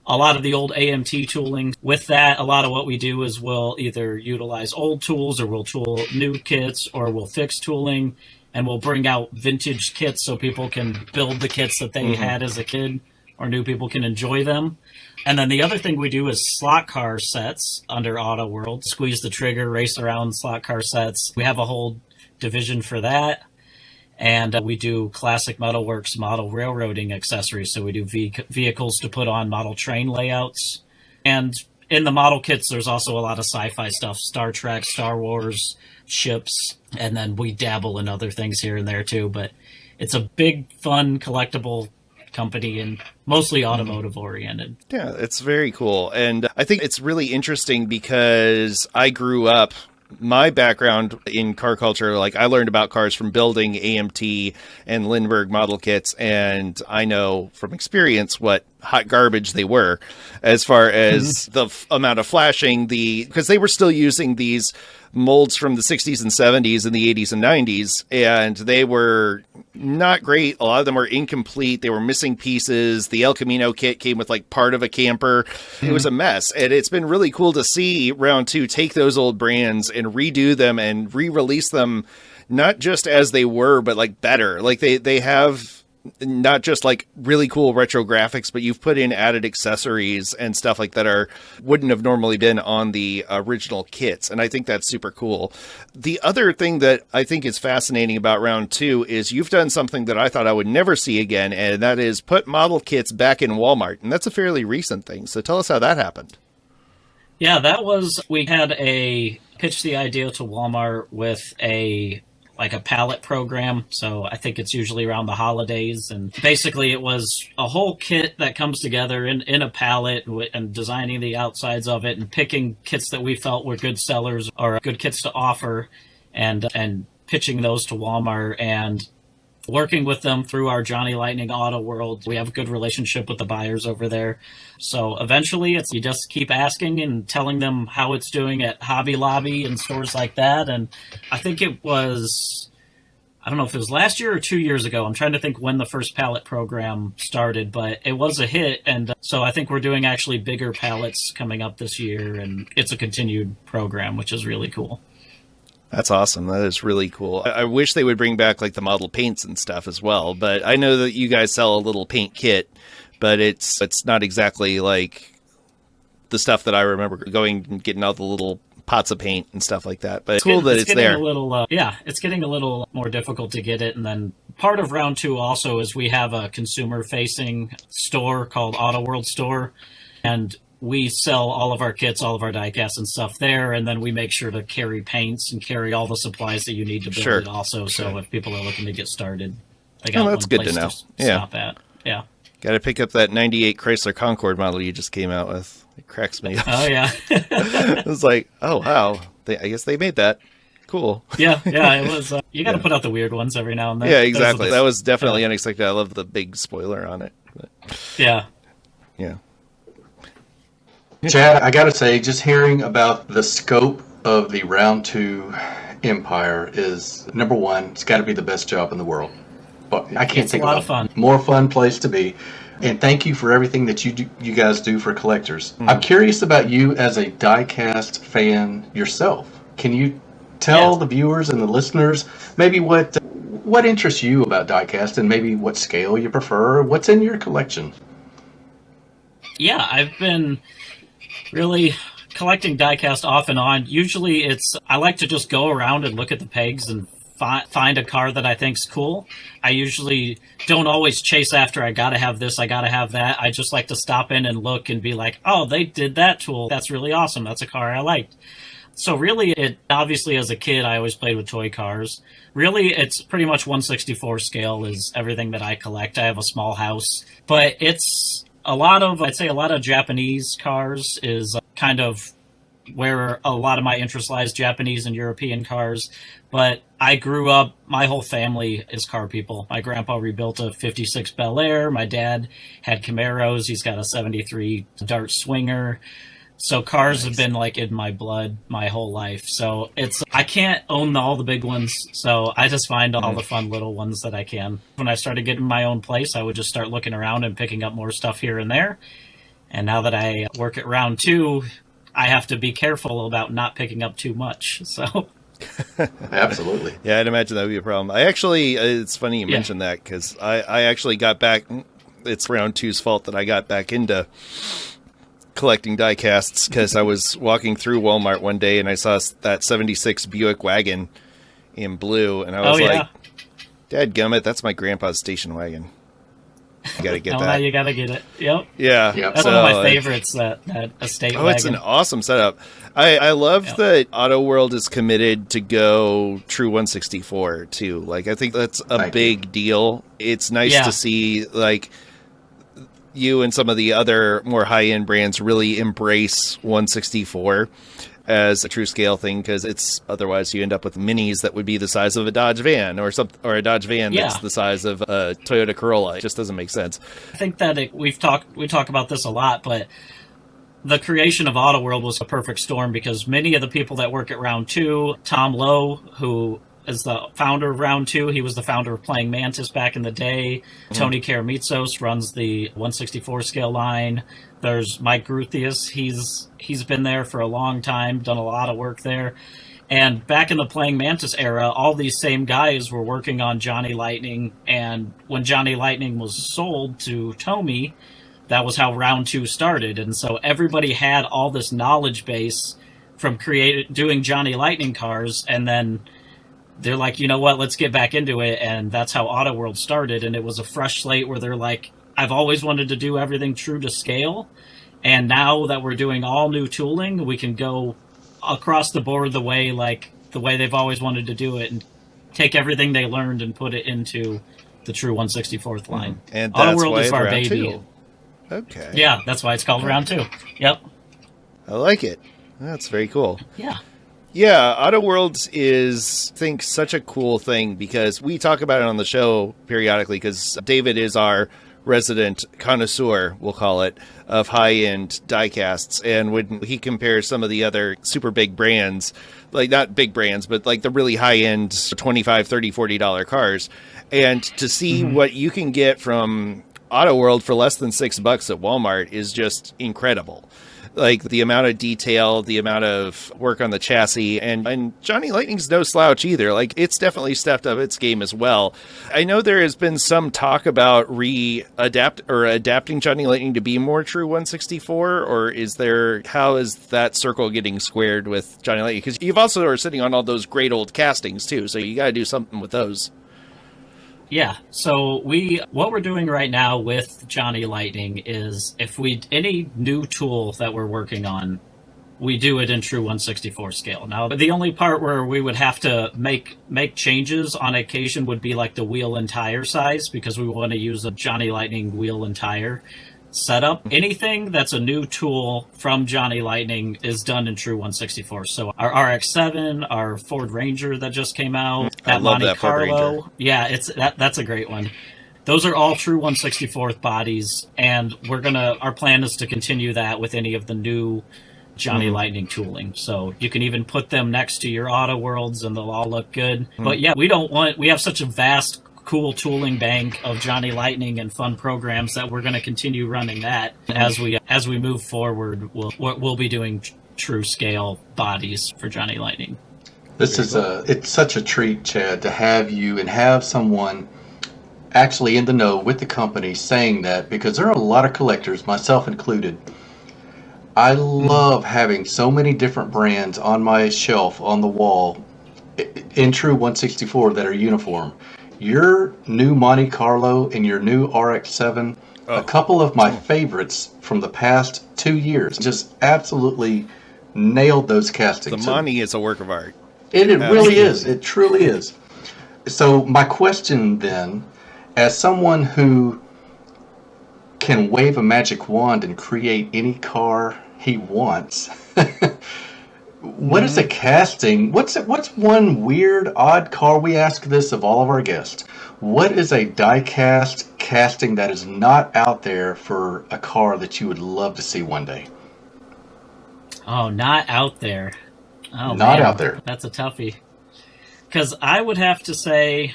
a lot of the old AMT tooling. With that, a lot of what we do is we'll either utilize old tools or we'll tool new kits or we'll fix tooling and we'll bring out vintage kits so people can build the kits that they had as a kid or new people can enjoy them. And then the other thing we do is slot car sets under Auto World. Squeeze the trigger, race around slot car sets. We have a whole division for that. And we do classic metalworks model railroading accessories. So we do vehicles to put on model train layouts. And in the model kits, there's also a lot of sci-fi stuff, Star Trek, Star Wars, ships. And then we dabble in other things here and there too. But it's a big, fun, collectible company and mostly automotive oriented. Yeah, it's very cool. And I think it's really interesting because I grew up, my background in car culture, like I learned about cars from building AMT and Lindberg model kits, and I know from experience what hot garbage they were as far as the amount of flashing, because they were still using these molds from the 60s and 70s and the 80s and 90s, and they were not great. A lot of them were incomplete. They were missing pieces. The El Camino kit came with like part of a camper. It was a mess. And it's been really cool to see Round 2 take those old brands and redo them and re-release them, not just as they were, but like better. Like they have not just like really cool retro graphics, but you've put in added accessories and stuff like that wouldn't have normally been on the original kits. And I think that's super cool. The other thing that I think is fascinating about Round 2 is you've done something that I thought I would never see again, and that is put model kits back in Walmart. And that's a fairly recent thing. So tell us how that happened. Yeah, we had pitched the idea to Walmart with a pallet program. So I think it's usually around the holidays. And basically it was a whole kit that comes together in a pallet and designing the outsides of it and picking kits that we felt were good sellers or good kits to offer and pitching those to Walmart and working with them through our Johnny Lightning Auto World. We have a good relationship with the buyers over there. So eventually you just keep asking and telling them how it's doing at Hobby Lobby and stores like that. And I think it was, I don't know if it was last year or 2 years ago. I'm trying to think when the first pallet program started, but it was a hit. And so I think we're doing actually bigger pallets coming up this year, and it's a continued program, which is really cool. That's awesome. That is really cool. I wish they would bring back like the model paints and stuff as well. But I know that you guys sell a little paint kit, but it's not exactly like the stuff that I remember going and getting all the little pots of paint and stuff like that. But it's cool that it's there. It's getting a little more difficult to get it. And then part of Round 2 also is we have a consumer-facing store called Auto World Store, and we sell all of our kits, all of our diecasts and stuff there, and then we make sure to carry paints and carry all the supplies that you need to build it also. So if people are looking to get started, they got that's good to know. Stop at. Yeah. Got to pick up that 98 Chrysler Concorde model you just came out with. It cracks me up. Oh, yeah. It was like, oh, wow. I guess they made that. Cool. Yeah, it was. You got to put out the weird ones every now and then. Yeah, exactly. That was definitely unexpected. I love the big spoiler on it. But, yeah. Chad, I got to say, just hearing about the scope of the Round 2 empire is, number one, it's got to be the best job in the world. But I can't think of a more fun place to be. And thank you for everything that you guys do for collectors. I'm curious about you as a diecast fan yourself. Can you tell the viewers and the listeners maybe what interests you about diecast and maybe what scale you prefer? What's in your collection? Yeah, I've been really collecting diecast off and on. Usually I like to just go around and look at the pegs and find a car that I think's cool. I usually don't always chase after I gotta have this, I gotta have that. I just like to stop in and look and be like, oh, they did that tool. That's really awesome. That's a car I liked. So really, obviously as a kid, I always played with toy cars. Really, it's pretty much 1/64 scale is everything that I collect. I have a small house, but it's I'd say a lot of Japanese cars is kind of where a lot of my interest lies, Japanese and European cars. But I grew up, my whole family is car people. My grandpa rebuilt a 56 Bel Air. My dad had Camaros. He's got a 73 Dart Swinger. So cars have been like in my blood my whole life. So I can't own all the big ones. So I just find all the fun little ones that I can. When I started getting my own place, I would just start looking around and picking up more stuff here and there. And now that I work at Round 2, I have to be careful about not picking up too much. So absolutely. Yeah, I'd imagine that would be a problem. I actually, it's funny you mentioned that because I actually got back. It's Round 2's fault that I got back into collecting diecasts because I was walking through Walmart one day and I saw that 76 Buick wagon in blue, and I was like, dadgummit, that's my grandpa's station wagon. You gotta get that. Now you gotta get it. Yep. Yeah. That's one of my favorites, that estate wagon. It's an awesome setup. I love that Auto World is committed to go true 1/64 too. Like, I think that's a big deal. It's nice to see, like, you and some of the other more high-end brands really embrace 164 as a true scale thing, because it's otherwise you end up with minis that would be the size of a Dodge van or a Dodge van that's the size of a Toyota Corolla. It just doesn't make sense. I think that we talk about this a lot, but the creation of Auto World was a perfect storm because many of the people that work at Round2, Tom Lowe, who is the founder of Round2, he was the founder of Playing Mantis back in the day. Tony Karamitsos runs the 164 scale line. There's Mike Gruthius. He's been there for a long time, done a lot of work there. And back in the Playing Mantis era, all these same guys were working on Johnny Lightning. And when Johnny Lightning was sold to Tomy, that was how Round2 started. And so everybody had all this knowledge base from doing Johnny Lightning cars. And then they're like, you know what, let's get back into it. And that's how Auto World started. And it was a fresh slate where they're like, I've always wanted to do everything true to scale. And now that we're doing all new tooling, we can go across the board the way they've always wanted to do it and take everything they learned and put it into the true 164th line. And Auto that's World why is it's our Round2. baby. Okay. Yeah, that's why it's called Round2. Yep. I like it. That's very cool. Yeah. Yeah, Auto Worlds is, I think, such a cool thing because we talk about it on the show periodically because David is our resident connoisseur, we'll call it, of high-end diecasts. And when he compares some of the other super big brands, like not big brands, but like the really high-end $25, $30, $40 cars, and to see what you can get from Auto World for less than $6 at Walmart is just incredible. Like the amount of detail, the amount of work on the chassis, and Johnny Lightning's no slouch either. Like it's definitely stepped up its game as well. I know there has been some talk about adapting Johnny Lightning to be more true 164, or how is that circle getting squared with Johnny Lightning? Because you've also are sitting on all those great old castings too, so you got to do something with those. Yeah, so what we're doing right now with Johnny Lightning is any new tool that we're working on, we do it in true 164 scale. Now, the only part where we would have to make changes on occasion would be like the wheel and tire size, because we want to use a Johnny Lightning wheel and tire setup. Anything that's a new tool from Johnny Lightning is done in true 164. So our RX-7, our Ford Ranger that just came out, that Monte Carlo, yeah, that's a great one. Those are all true 164th bodies, and our plan is to continue that with any of the new Johnny Lightning tooling. So you can even put them next to your Auto Worlds and they'll all look good. But yeah, we have such a vast cool tooling bank of Johnny Lightning and fun programs that we're going to continue running that as we move forward. We'll be doing true scale bodies for Johnny Lightning. It's such a treat, Chad, to have you and have someone actually in the know with the company saying that, because there are a lot of collectors, myself included. I love having so many different brands on my shelf on the wall in true 164 that are uniform. Your new Monte Carlo and your new RX-7, a couple of my favorites from the past 2 years, just absolutely nailed those castings. The Monte is a work of art. It really is. It truly is. So my question then, as someone who can wave a magic wand and create any car he wants, what is a casting? What's one weird, odd car? We ask this of all of our guests. What is a diecast casting that is not out there for a car that you would love to see one day? Oh, not out there. Oh, not man, out there. That's a toughie. Because I would have to say,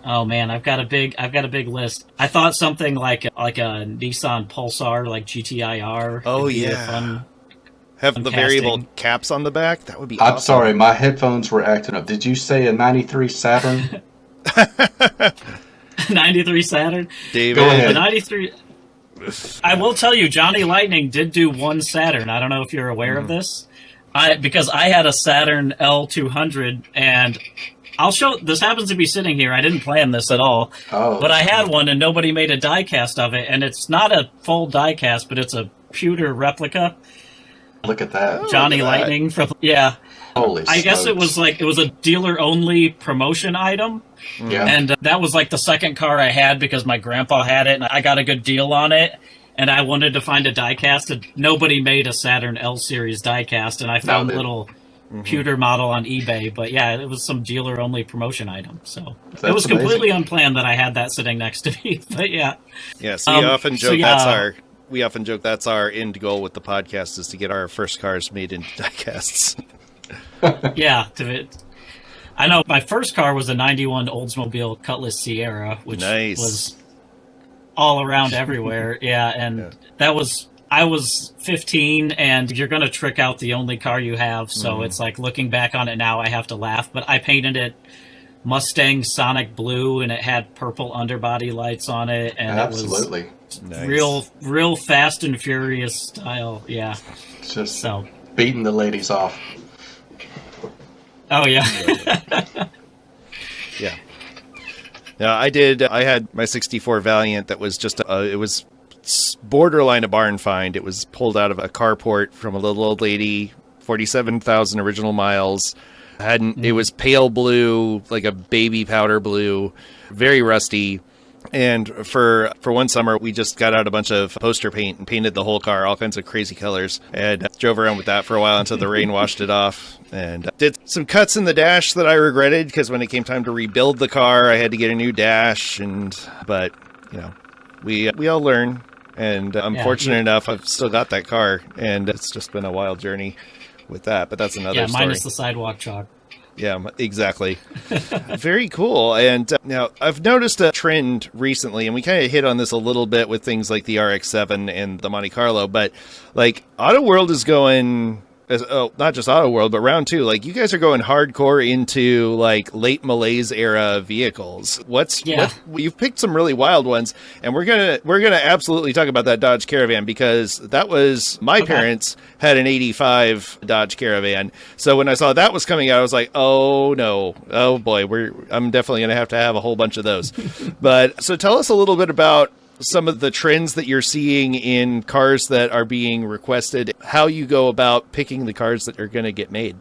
oh man, I've got a big list. I thought something like a Nissan Pulsar, like GTIR. Oh yeah. Have the variable caps on the back? That would be awesome. I'm sorry, my headphones were acting up. Did you say a 93 Saturn? 93 Saturn? David. Go ahead. The 93... I will tell you, Johnny Lightning did do one Saturn. I don't know if you're aware of this. Because I had a Saturn L200, and I'll show... This happens to be sitting here. I didn't plan this at all. Oh. But I had one, and nobody made a diecast of it. And it's not a full diecast, but it's a pewter replica. Look at that. Johnny Lightning from Holy I guess it smokes. was it was a dealer only promotion item. Yeah. And that was like the second car I had because my grandpa had it and I got a good deal on it. And I wanted to find a diecast, and nobody made a Saturn L Series diecast, and I found a little pewter model on eBay. But yeah, it was some dealer only promotion item. So it was completely unplanned that I had that sitting next to me. But yeah. Yes, we often joke that's our end goal with the podcast, is to get our first cars made into diecasts. Yeah, I know my first car was a 91 Oldsmobile Cutlass Sierra, which was all around everywhere. Yeah, and that was, I was 15, and you're going to trick out the only car you have, so it's like, looking back on it now, I have to laugh, but I painted it Mustang Sonic Blue, and it had purple underbody lights on it, and it was real Fast and Furious style. Yeah, just beating the ladies off. Oh yeah. Yeah. Yeah, I had my 64 Valiant that was just it was borderline a barn find. It was pulled out of a carport from a little old lady, 47,000 original miles. It was pale blue, like a baby powder blue, very rusty. And for one summer, we just got out a bunch of poster paint and painted the whole car, all kinds of crazy colors, and drove around with that for a while until the rain washed it off. And did some cuts in the dash that I regretted, because when it came time to rebuild the car, I had to get a new dash. But you know, we all learn. And I'm fortunate enough, I've still got that car, and it's just been a wild journey with that. But that's another story. Minus the sidewalk chalk. Yeah, exactly. Very cool. And now I've noticed a trend recently, and we kind of hit on this a little bit with things like the RX-7 and the Monte Carlo, but like Auto World is going, not just Auto World, but Round 2. Like, you guys are going hardcore into like late malaise era vehicles. You've picked some really wild ones, and we're gonna absolutely talk about that Dodge Caravan, because that was my parents had an 85 Dodge Caravan. So when I saw that was coming out, I was like, oh no, oh boy, I'm definitely gonna have to have a whole bunch of those. But so tell us a little bit about some of the trends that you're seeing in cars that are being requested, how you go about picking the cars that are going to get made.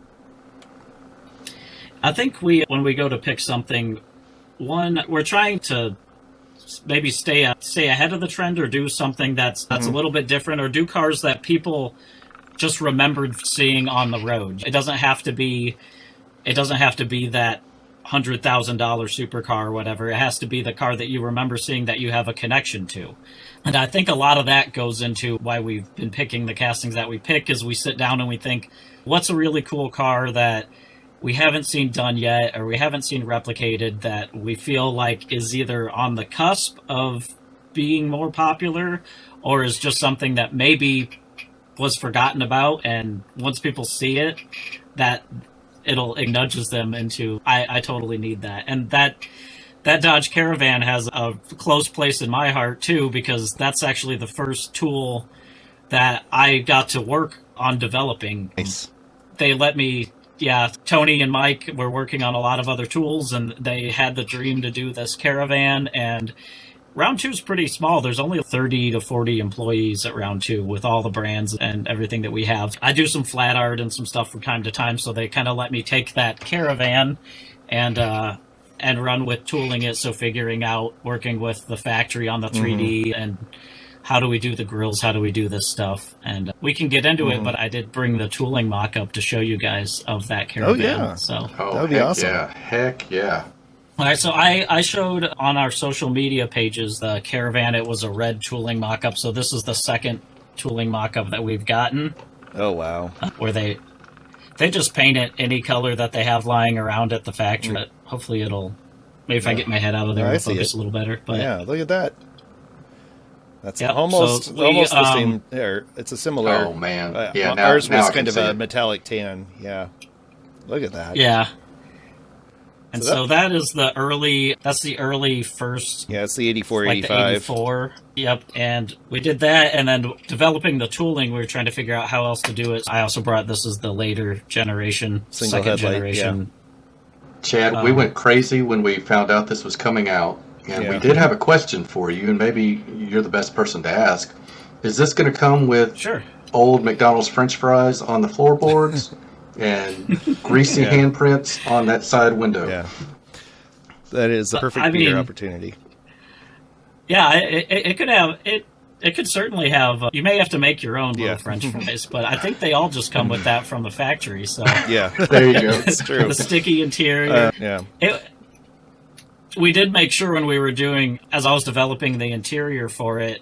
I think when we go to pick something, we're trying to maybe stay ahead of the trend, or do something that's a little bit different, or do cars that people just remembered seeing on the road. It doesn't have to be that $100,000 supercar or whatever. It has to be the car that you remember seeing, that you have a connection to. And I think a lot of that goes into why we've been picking the castings that we pick, is we sit down and we think, what's a really cool car that we haven't seen done yet, or we haven't seen replicated, that we feel like is either on the cusp of being more popular, or is just something that maybe was forgotten about, and once people see it, that it nudges them into, I totally need that. And that Dodge Caravan has a close place in my heart too, because that's actually the first tool that I got to work on developing. Nice. They let me, Tony and Mike were working on a lot of other tools, and they had the dream to do this Caravan. And Round 2 is pretty small. There's only 30 to 40 employees at Round 2 with all the brands and everything that we have. I do some flat art and some stuff from time to time, so they kind of let me take that Caravan and run with tooling it. So figuring out, working with the factory on the 3D and how do we do the grills, how do we do this stuff. And we can get into it, but I did bring the tooling mock-up to show you guys of that Caravan. Oh, yeah. So that would be awesome. Yeah, heck yeah. All right, so I showed on our social media pages the Caravan. It was a red tooling mock-up, so this is the second tooling mock-up that we've gotten. Oh, wow. Where they just paint it any color that they have lying around at the factory. But hopefully maybe if I get my head out of there, it'll focus a little better. But yeah, look at that. That's almost the same there. It's a similar. Oh, man. Ours was kind of a metallic tan. Yeah. Look at that. Yeah. And so that is the early first. Yeah, it's the 84, like 85. The 84. Yep. And we did that, and then developing the tooling, we were trying to figure out how else to do it. I also brought this as the later generation, single second headlight, generation. Yeah. Chad, we went crazy when we found out this was coming out, and we did have a question for you, and maybe you're the best person to ask. Is this going to come with old McDonald's French fries on the floorboards? and greasy handprints on that side window. Yeah. That is a perfect beer opportunity. Yeah, it could have it. It could certainly have. You may have to make your own little French fries, but I think they all just come with that from the factory. So yeah, there you go. It's true. The sticky interior. Yeah. We did make sure when we were doing, as I was developing the interior for it,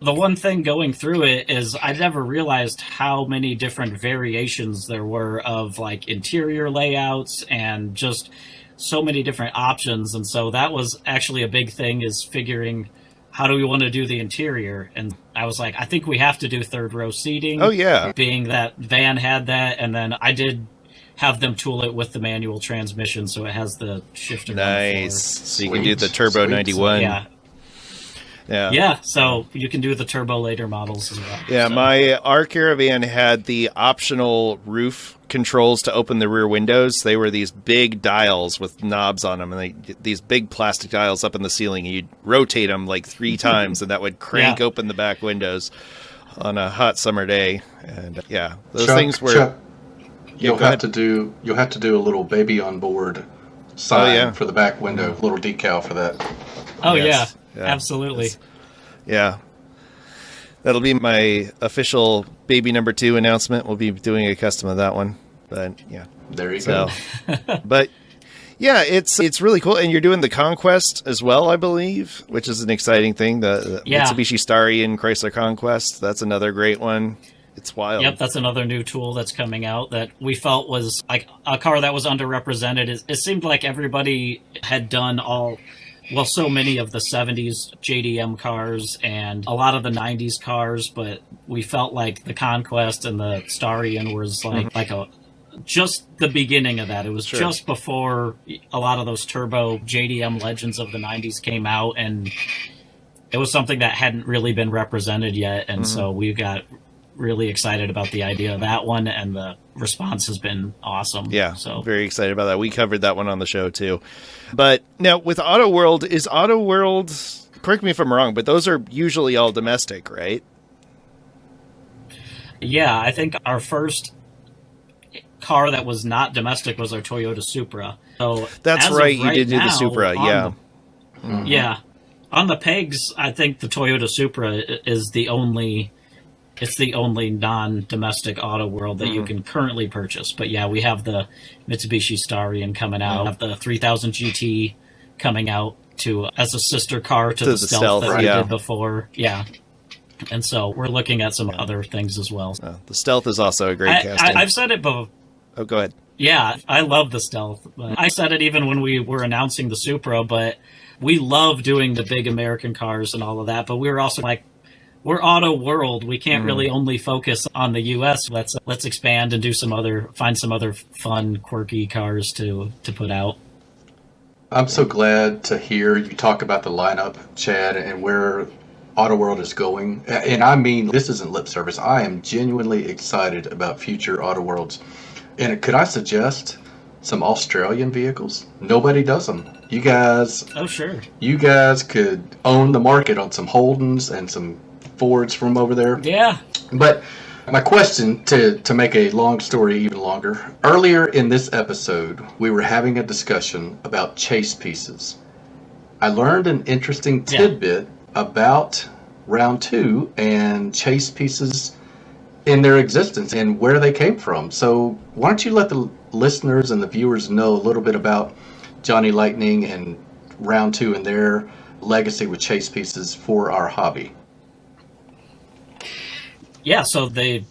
the one thing going through it is I never realized how many different variations there were of like interior layouts and just so many different options. And so that was actually a big thing, is figuring how do we want to do the interior. And I was like, I think we have to do third row seating. Oh, yeah. Being that van had that. And then I did have them tool it with the manual transmission, so it has the shifter. Nice. So you can do the Turbo 91. So, yeah, so you can do the turbo later models as well. Yeah, so. our Caravan had the optional roof controls to open the rear windows. They were these big dials with knobs on them, and these big plastic dials up in the ceiling, and you'd rotate them like 3 times, and that would crank open the back windows on a hot summer day. And those things were... Chuck, you'll have to do a little baby on board sign for the back window, a little decal for that. Oh, yes. Yeah, absolutely. Yeah. That'll be my official baby number 2 announcement. We'll be doing a custom of that one. But yeah. There you go. But yeah, it's really cool. And you're doing the Conquest as well, I believe, which is an exciting thing. The Mitsubishi Starry and Chrysler Conquest. That's another great one. It's wild. Yep, that's another new tool that's coming out that we felt was like a car that was underrepresented. It seemed like everybody had done so many of the 70s JDM cars and a lot of the 90s cars, but we felt like the Conquest and the Starion was like just the beginning of that. It was just before a lot of those turbo JDM legends of the 90s came out, and it was something that hadn't really been represented yet, and so we got really excited about the idea of that one, and the response has been awesome. Yeah, so very excited about that. We covered that one on the show too. But now with Auto World, correct me if I'm wrong, but those are usually all domestic, right? Yeah, I think our first car that was not domestic was our Toyota Supra. So that's right, you did do the Supra, yeah. Yeah. On the pegs, I think the Toyota Supra is the only non-domestic Auto World that you can currently purchase. But yeah, we have the Mitsubishi Starion coming out. We have the 3000 GT coming out as a sister car to the Stealth that we did before. Yeah. And so we're looking at some other things as well. The Stealth is also a great casting. I've said it before. Oh, go ahead. Yeah, I love the Stealth. I said it even when we were announcing the Supra, but we love doing the big American cars and all of that. But we were also like, we're Auto World. We can't really only focus on the U.S. Let's expand and find some other fun, quirky cars to put out. I'm so glad to hear you talk about the lineup, Chad, and where Auto World is going. And I mean, this isn't lip service. I am genuinely excited about future Auto Worlds. And could I suggest some Australian vehicles? Nobody does them. You guys... Oh, sure. You guys could own the market on some Holdens and some Fords from over there. Yeah. But my question, to make a long story even longer, earlier in this episode, we were having a discussion about chase pieces. I learned an interesting tidbit about Round 2 and chase pieces in their existence and where they came from. So why don't you let the listeners and the viewers know a little bit about Johnny Lightning and Round 2 and their legacy with chase pieces for our hobby. Yeah, so they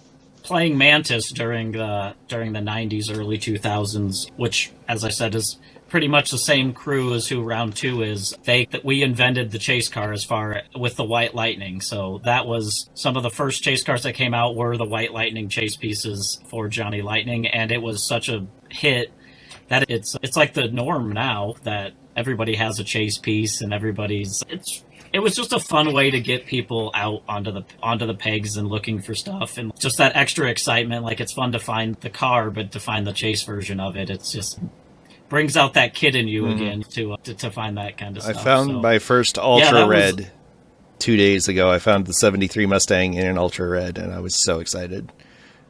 playing Mantis during the 90s, early 2000s, which, as I said, is pretty much the same crew as who Round 2 is. We invented the chase car with the White Lightning. So that was some of the first chase cars that came out were the White Lightning chase pieces for Johnny Lightning, and it was such a hit that it's like the norm now that everybody has a chase piece and it was just a fun way to get people out onto the pegs and looking for stuff, and just that extra excitement. Like, it's fun to find the car, but to find the chase version of it, it's just brings out that kid in you again to find that kind of stuff. I found my first Ultra Red 2 days ago. I found the 73 Mustang in an Ultra Red, and I was so excited.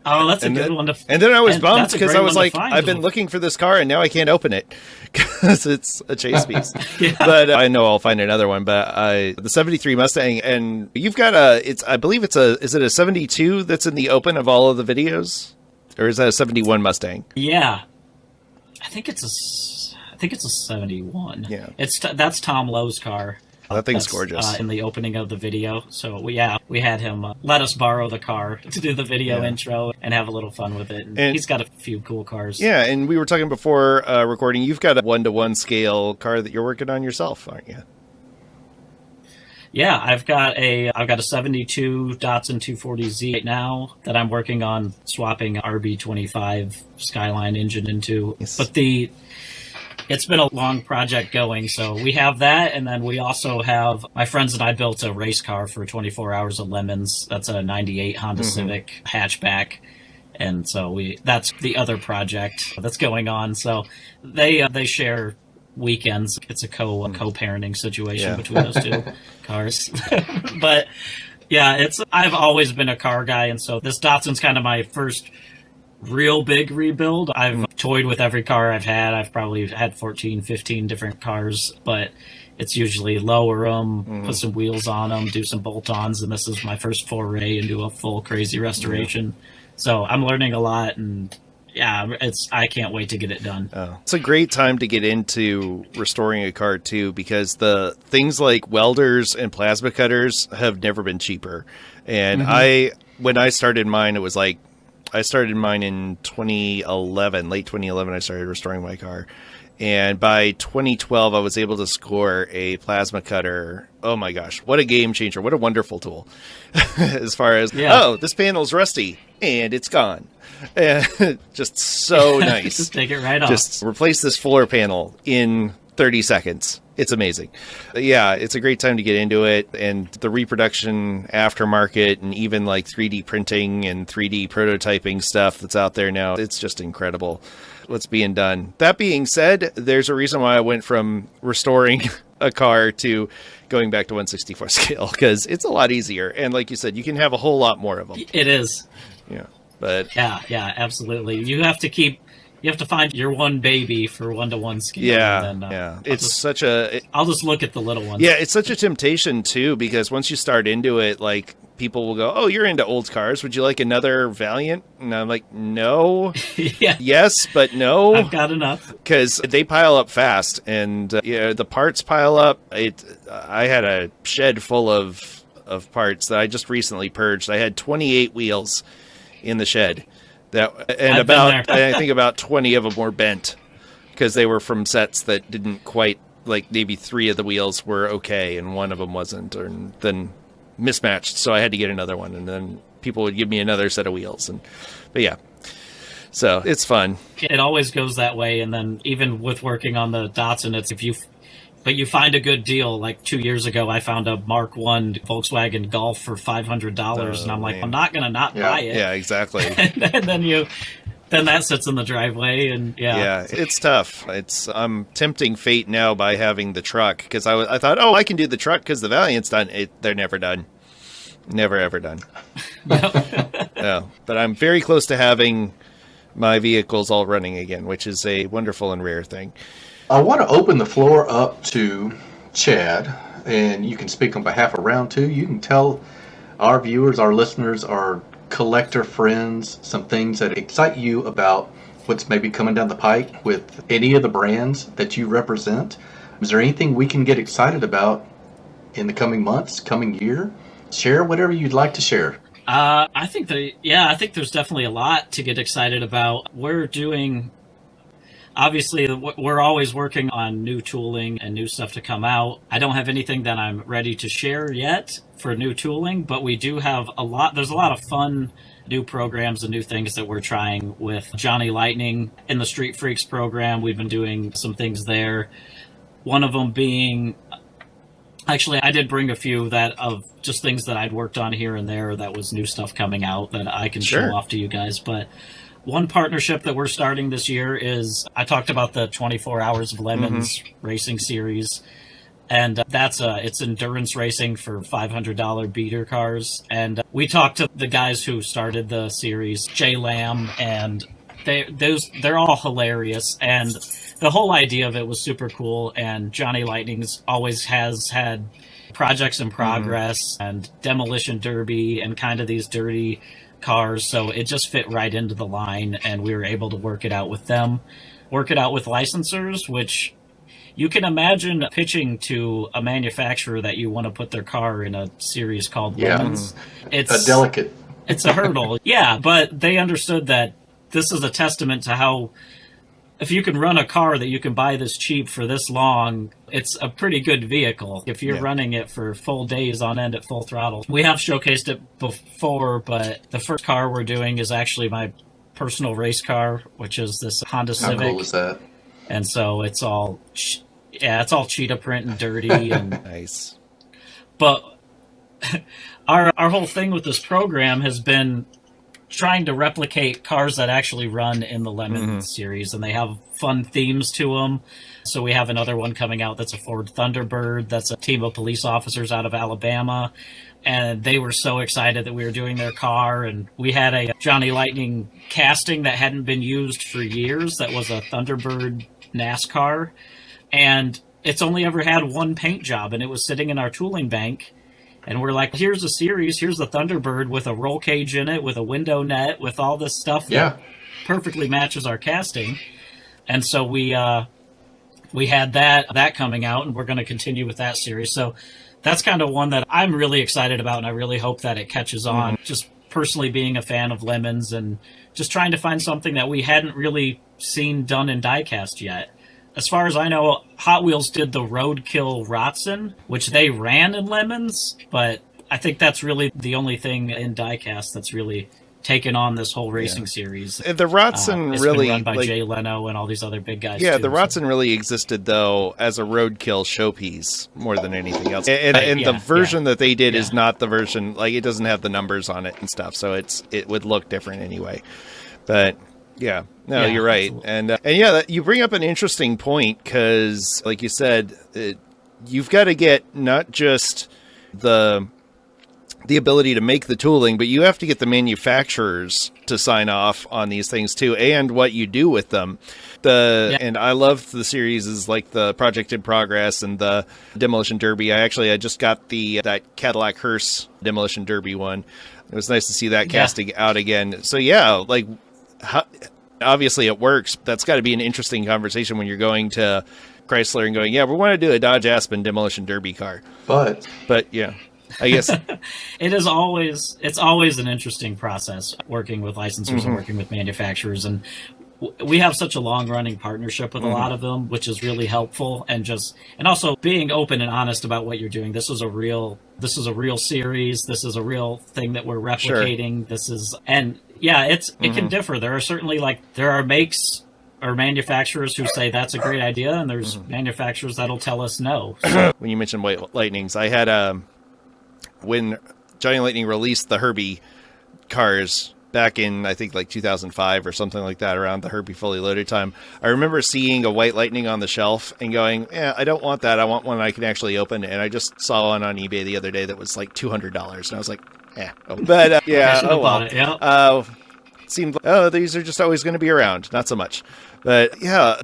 Oh, that's a And good then- one to And then I was and bummed that's a because great I was one to like, find. I've been looking for this car and now I can't open it because it's a chase piece. Yeah. But I know I'll find another one. But the 73 Mustang, and you've got I believe is it a 72 that's in the open of all of the videos? Or is that a 71 Mustang? Yeah, I think it's a 71. Yeah. That's Tom Lowe's car. That thing's That's, gorgeous. in the opening of the video. So we had him let us borrow the car to do the video intro and have a little fun with it. And he's got a few cool cars. Yeah, and we were talking before recording, you've got a 1-to-1 scale car that you're working on yourself, aren't you? Yeah, I've got a 72 Datsun 240Z right now that I'm working on swapping RB25 Skyline engine into. Yes. But it's been a long project going, so we have that, and then we also have my friends and I built a race car for 24 Hours of Lemons. That's a 98 Honda Civic hatchback. And so that's the other project that's going on. So they share weekends. It's a co-parenting situation between those two cars. But yeah, I've always been a car guy, and so this Datsun's kind of my first real big rebuild. I've toyed with every car I've had. I've probably had 14, 15 different cars, but it's usually lower them, put some wheels on them, do some bolt-ons, and this is my first foray into a full crazy restoration. So I'm learning a lot, and yeah, I can't wait to get it done. Oh. It's a great time to get into restoring a car too, because the things like welders and plasma cutters have never been cheaper. And when I started mine, it was like, I started mine in 2011, late 2011, I started restoring my car. And by 2012, I was able to score a plasma cutter. Oh my gosh, what a game changer. What a wonderful tool. As far as, this panel's rusty and it's gone. Just so nice. Just take it right off. Just replace this floor panel in 30 seconds. It's amazing. Yeah, it's a great time to get into it. And the reproduction aftermarket and even like 3D printing and 3D prototyping stuff that's out there now, it's just incredible what's being done. That being said, there's a reason why I went from restoring a car to going back to 1/64 scale, because it's a lot easier. And like you said, you can have a whole lot more of them. It is. Yeah. But yeah, absolutely. You have to find your one baby for 1-to-1 scale. Yeah, and then, I'll just look at the little ones. Yeah, it's such a temptation too, because once you start into it, like people will go, "Oh, you're into old cars. Would you like another Valiant?" And I'm like, "No." Yes, but no. I've got enough. Because they pile up fast, and the parts pile up. I had a shed full of parts that I just recently purged. I had 28 wheels in the shed. I think about 20 of them were bent because they were from sets that didn't quite, like maybe 3 of the wheels were okay and 1 of them wasn't, or then mismatched. So I had to get another one, and then people would give me another set of wheels. But yeah, so it's fun. It always goes that way. And then even with working on the Datsun, it's but you find a good deal. Like 2 years ago, I found a Mark I Volkswagen Golf for $500, and I'm like, I'm not gonna buy it. Yeah, exactly. and then that sits in the driveway, and it's tough. I'm tempting fate now by having the truck, because I thought, I can do the truck because the Valiant's done. They're never done, never ever done. No, but I'm very close to having my vehicles all running again, which is a wonderful and rare thing. I want to open the floor up to Chad, and you can speak on behalf of Round 2. You can tell our viewers, our listeners, our collector friends, some things that excite you about what's maybe coming down the pike with any of the brands that you represent. Is there anything we can get excited about in the coming months, coming year? Share whatever you'd like to share. I think there's definitely a lot to get excited about. Obviously, we're always working on new tooling and new stuff to come out. I don't have anything that I'm ready to share yet for new tooling, but we do have there's a lot of fun new programs and new things that we're trying with Johnny Lightning in the Street Freaks program. We've been doing some things there. One of them being, actually, I did bring a few of just things that I'd worked on here and there that was new stuff coming out that I can show off to you guys. But one partnership that we're starting this year is, I talked about the 24 Hours of Lemons racing series. And it's endurance racing for $500 beater cars. And we talked to the guys who started the series, Jay Lamb, and they're all hilarious. And the whole idea of it was super cool. And Johnny Lightning's always has had projects in progress and Demolition Derby and kind of these dirty cars. So it just fit right into the line, and we were able to work it out with them, work it out with licensors, which you can imagine pitching to a manufacturer that you want to put their car in a series called Lemons. It's delicate. It's a hurdle. Yeah, but they understood that this is a testament to how, if you can run a car that you can buy this cheap for this long, it's a pretty good vehicle. If you're running it for full days on end at full throttle. We have showcased it before, but the first car we're doing is actually my personal race car, which is this Honda Civic. How cool is that? And so it's all cheetah print and dirty and nice. But our whole thing with this program has been trying to replicate cars that actually run in the Lemons series, and they have fun themes to them. So we have another one coming out that's a Ford Thunderbird. That's a team of police officers out of Alabama. And they were so excited that we were doing their car. And we had a Johnny Lightning casting that hadn't been used for years. That was a Thunderbird NASCAR. And it's only ever had one paint job, and it was sitting in our tooling bank. And we're like, here's a series, here's the Thunderbird with a roll cage in it, with a window net, with all this stuff that perfectly matches our casting. And so we had that coming out, and we're going to continue with that series. So that's kind of one that I'm really excited about, and I really hope that it catches on. Just personally being a fan of Lemons and just trying to find something that we hadn't really seen done in diecast yet. As far as I know, Hot Wheels did the Roadkill Rotson, which they ran in Lemons, but I think that's really the only thing in diecast that's really taken on this whole racing series. The Rotson it's really been run by Jay Leno and all these other big guys. Yeah, too, the Rotson really existed though as a roadkill showpiece more than anything else. And the version that they did is not the version, like it doesn't have the numbers on it and stuff, so it would look different anyway. But yeah, no, you're right. Absolutely. And you bring up an interesting point, because like you said, you've got to get not just the ability to make the tooling, but you have to get the manufacturers to sign off on these things too, and what you do with them. And I love the series is like the Project in Progress and the Demolition Derby. I just got that Cadillac Hearse Demolition Derby one. It was nice to see that casting out again. So obviously it works. That's got to be an interesting conversation when you're going to Chrysler and going, we want to do a Dodge Aspen Demolition Derby car. But yeah, I guess it's always an interesting process working with licensors and working with manufacturers. And we have such a long running partnership with a lot of them, which is really helpful. And also being open and honest about what you're doing. This is a real series. This is a real thing that we're replicating. It can differ. There are certainly there are makes or manufacturers who say that's a great idea, and there's manufacturers that'll tell us no. So. When you mentioned White Lightnings, I had when Johnny Lightning released the Herbie cars back in, I think, 2005 or something like that, around the Herbie Fully Loaded time, I remember seeing a White Lightning on the shelf and going, I don't want that. I want one I can actually open. And I just saw one on eBay the other day that was $200. And I was like, But seemed these are just always going to be around. Not so much. But yeah,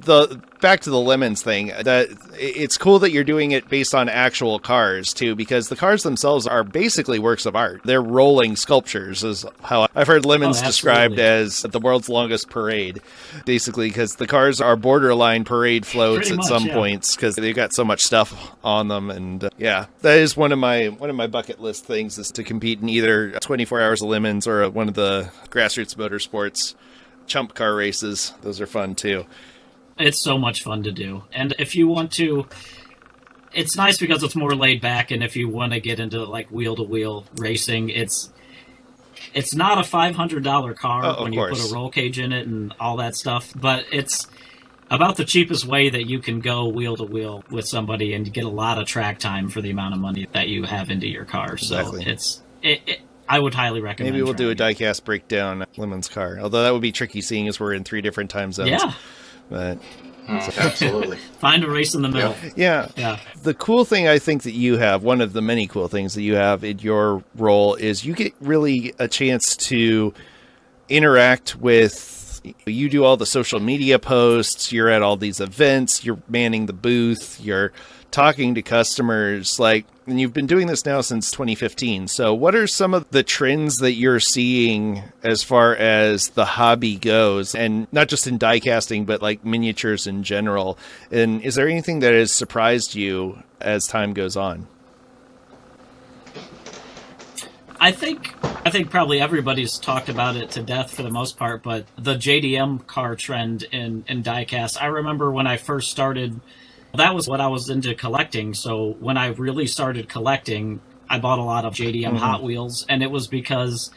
back to the Lemons thing, that it's cool that you're doing it based on actual cars too, because the cars themselves are basically works of art. They're rolling sculptures, is how I've heard Lemons described as the world's longest parade, basically, because the cars are borderline parade floats at some points, because they've got so much stuff on them. And that is one of my bucket list things, is to compete in either 24 Hours of Lemons or one of the Grassroots Motorsports chump car races. Those are fun too. It's so much fun to do. And if you want to, it's nice because it's more laid back, and if you want to get into wheel to wheel racing, it's not a $500 car when you put a roll cage in it and all that stuff, but it's about the cheapest way that you can go wheel to wheel with somebody and get a lot of track time for the amount of money that you have into your car. Exactly. So I would highly recommend. Maybe we'll do a Diecast Breakdown Lemons car. Although that would be tricky, seeing as we're in 3 different time zones. Yeah. But Absolutely. Find a race in the middle. Yeah. The cool thing I think that you have, one of the many cool things that you have in your role, is you get really a chance to interact with, you do all the social media posts, you're at all these events, you're manning the booth, you're talking to customers, and you've been doing this now since 2015. So what are some of the trends that you're seeing as far as the hobby goes, and not just in die casting, but like miniatures in general? And is there anything that has surprised you as time goes on? I think probably everybody's talked about it to death for the most part, but the JDM car trend in diecast, I remember when I first started, that was what I was into collecting. So when I really started collecting, I bought a lot of JDM Hot Wheels, and it was because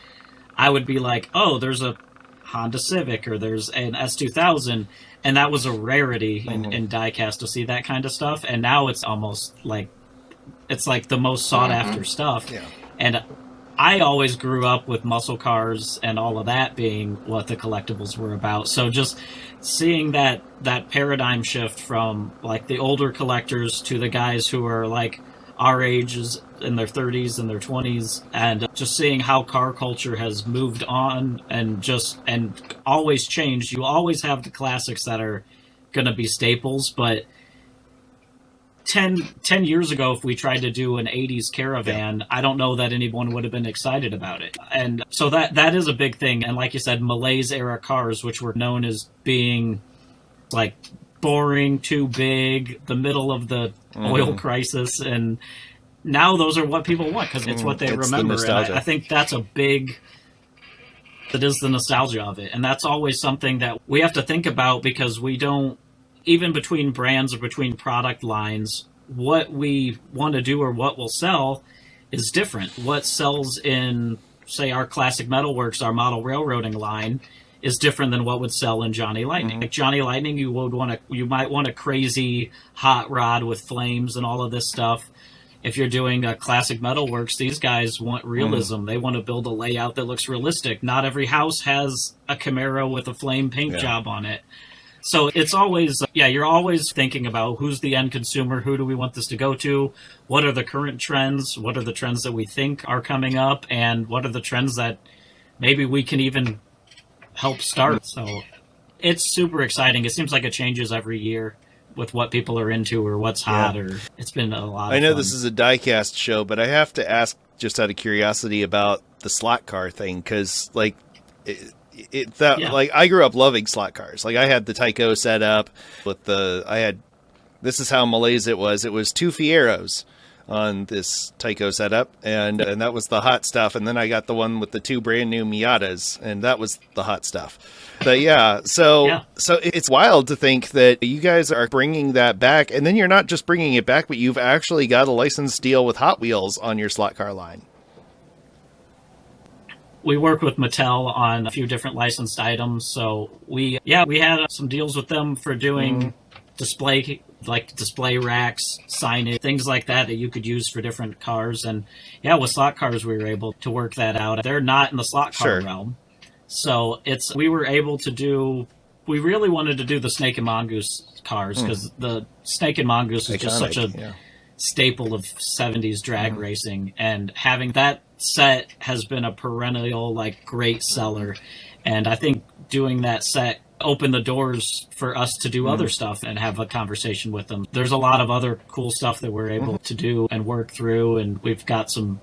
I would be like, oh, there's a Honda Civic or there's an S2000, and that was a rarity in diecast to see that kind of stuff. And now it's almost like, it's like the most sought after stuff. Yeah. And I always grew up with muscle cars and all of that being what the collectibles were about. So just seeing that paradigm shift from like the older collectors to the guys who are like our ages in their 30s and their 20s, and just seeing how car culture has moved on and always changed. You always have the classics that are going to be staples, but 10 years ago, if we tried to do an 80s caravan, I don't know that anyone would have been excited about it. And so that is a big thing. And like you said, Malaise era cars, which were known as being like boring, too big, the middle of the oil crisis. And now those are what people want because it's what they remember. And I think that's that is the nostalgia of it. And that's always something that we have to think about, because we don't, even between brands or between product lines, what we want to do or what will sell is different. What sells in, say, our Classic Metalworks, our model railroading line, is different than what would sell in Johnny Lightning. Like Johnny Lightning, you might want a crazy hot rod with flames and all of this stuff. If you're doing a Classic Metalworks, these guys want realism. They want to build a layout that looks realistic. Not every house has a Camaro with a flame paint job on it. So it's always, you're always thinking about who's the end consumer, who do we want this to go to, what are the current trends, what are the trends that we think are coming up, and what are the trends that maybe we can even help start. So it's super exciting. It seems like it changes every year with what people are into or what's hot, or it's been a lot of I know fun. This is a diecast show, but I have to ask, just out of curiosity, about the slot car thing, because like like I grew up loving slot cars. Like I had the Tyco set up with this is how Malaise it was. It was 2 Fieros on this Tyco setup, and that was the hot stuff. And then I got the one with the 2 brand new Miatas, and that was the hot stuff. But so it's wild to think that you guys are bringing that back, and then you're not just bringing it back, but you've actually got a licensed deal with Hot Wheels on your slot car line. We work with Mattel on a few different licensed items. So we had some deals with them for doing display racks, signage, things like that you could use for different cars. And with slot cars, we were able to work that out. They're not in the slot car realm. So we really wanted to do the Snake and Mongoose cars, because the Snake and Mongoose is just such a staple of 70s drag racing, and having that set has been a perennial great seller. And I think doing that set opened the doors for us to do other stuff and have a conversation with them. There's a lot of other cool stuff that we're able to do and work through, and we've got some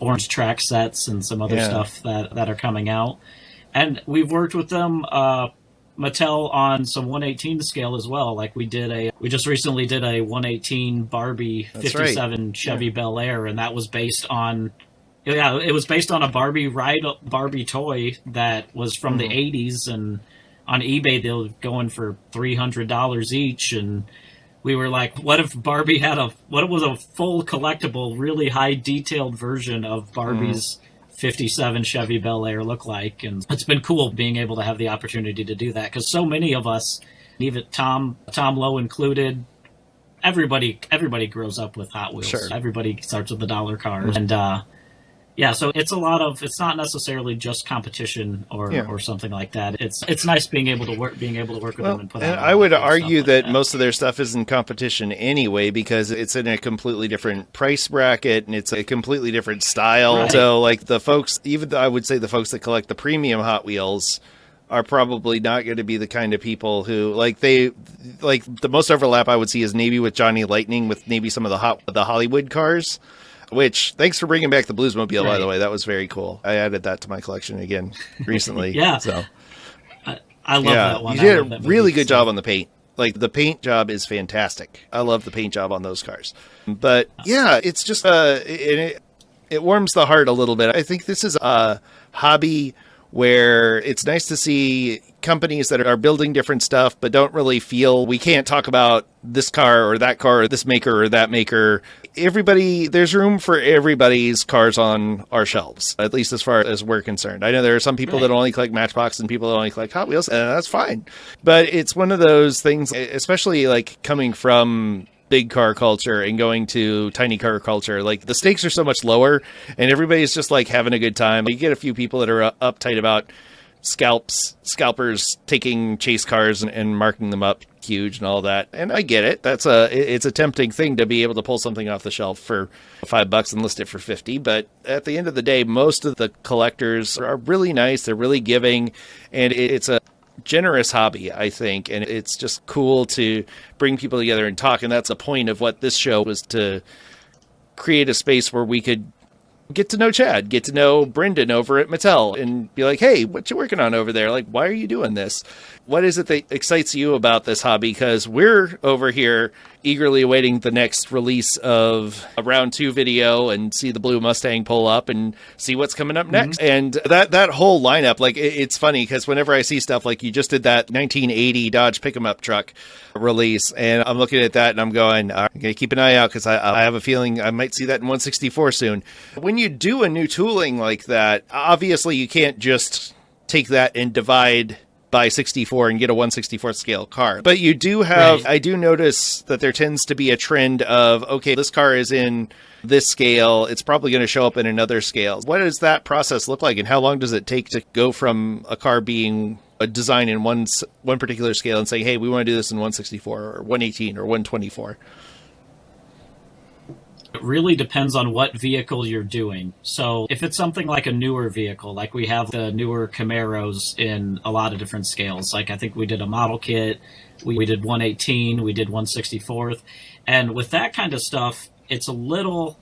orange track sets and some other stuff that are coming out. And we've worked with them, Mattel, on some 1/18 scale as well. Like we just recently did a 1/18 Barbie 57 Chevy Bel Air, and that was based on it was based on a Barbie toy that was from the 80s, and on eBay they were going for $300 each. And we were like, what if Barbie what was a full collectible, really high detailed version of Barbie's 57 Chevy Bel Air look like? And it's been cool being able to have the opportunity to do that, because so many of us, even Tom Lowe included, everybody grows up with Hot Wheels. Everybody starts with the dollar cars, and Yeah, so it's it's not necessarily just competition or something like that. It's nice being able to work with them and put out. And I would argue that most of their stuff is in competition anyway, because it's in a completely different price bracket and it's a completely different style. Right. So like the folks, even though I would say the folks that collect the premium Hot Wheels are probably not going to be the kind of people who the most overlap I would see is maybe with Johnny Lightning, with maybe some of the Hollywood cars. Which, thanks for bringing back the Bluesmobile, by the way. That was very cool. I added that to my collection again recently. Yeah. So I love that one. You did a really good job on the paint. Like, the paint job is fantastic. I love the paint job on those cars. But, yeah, it's just, it warms the heart a little bit. I think this is a hobby where it's nice to see companies that are building different stuff, but don't really feel we can't talk about this car or this maker or that maker. There's room for everybody's cars on our shelves, at least as far as we're concerned. I know there are some people that only collect Matchbox and people that only collect Hot Wheels, and that's fine. But it's one of those things, especially like coming from big car culture and going to tiny car culture, like the stakes are so much lower and everybody's just like having a good time. You get a few people that are uptight about scalpers taking chase cars and marking them up huge and all that. And I get it. It's a tempting thing to be able to pull something off the shelf for $5 and list it for 50. But at the end of the day, most of the collectors are really nice. They're really giving, and it's a generous hobby, I think, and it's just cool to bring people together and talk. And that's a point of what this show was, to create a space where we could get to know Chad, get to know Brendan over at Mattel, and be like, hey, what you working on over there? Like, why are you doing this? What is it that excites you about this hobby? Because we're over here eagerly awaiting the next release of a Round 2 video and see the blue Mustang pull up and see what's coming up next. And that whole lineup, like, it's funny because whenever I see stuff like you just did that 1980 Dodge pick-em-up truck release, and I'm looking at that and I'm going, I'm going to keep an eye out because I have a feeling I might see that in 164 soon. When you do a new tooling like that, obviously you can't just take that and divide by 64 and get a 1/64 scale car. But you do have, I do notice that there tends to be a trend of, okay, this car is in this scale, it's probably going to show up in another scale. What does that process look like, and how long does it take to go from a car being a design in one particular scale and saying, hey, we want to do this in 164 or 118 or 124? It really depends on what vehicle you're doing. So if it's something like a newer vehicle, like we have the newer Camaros in a lot of different scales. Like I think we did a model kit, we did 118, we did 1/64th. And with that kind of stuff, it's a little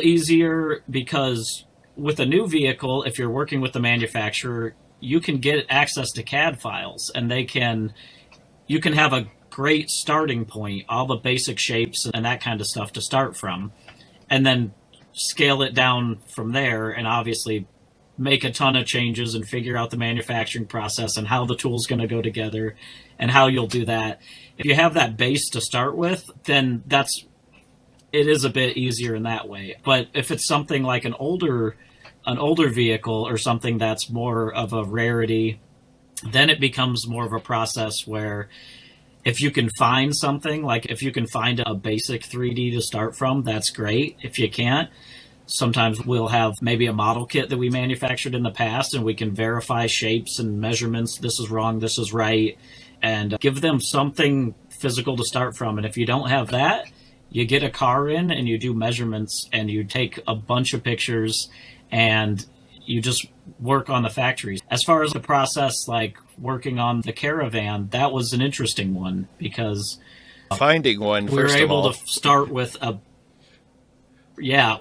easier because with a new vehicle, if you're working with the manufacturer, you can get access to CAD files, and you can have a great starting point, all the basic shapes and that kind of stuff to start from, and then scale it down from there, and obviously make a ton of changes and figure out the manufacturing process and how the tool's going to go together and how you'll do that. If you have that base to start with, then it is a bit easier in that way. But if it's something like an older vehicle or something that's more of a rarity, then it becomes more of a process where if you can find something, like if you can find a basic 3D to start from, that's great. If you can't, sometimes we'll have maybe a model kit that we manufactured in the past and we can verify shapes and measurements. This is wrong, this is right, and give them something physical to start from. And if you don't have that, you get a car in and you do measurements and you take a bunch of pictures and you just work on the factories. As far as the process, like working on the Caravan, that was an interesting one because finding one, we were able to start with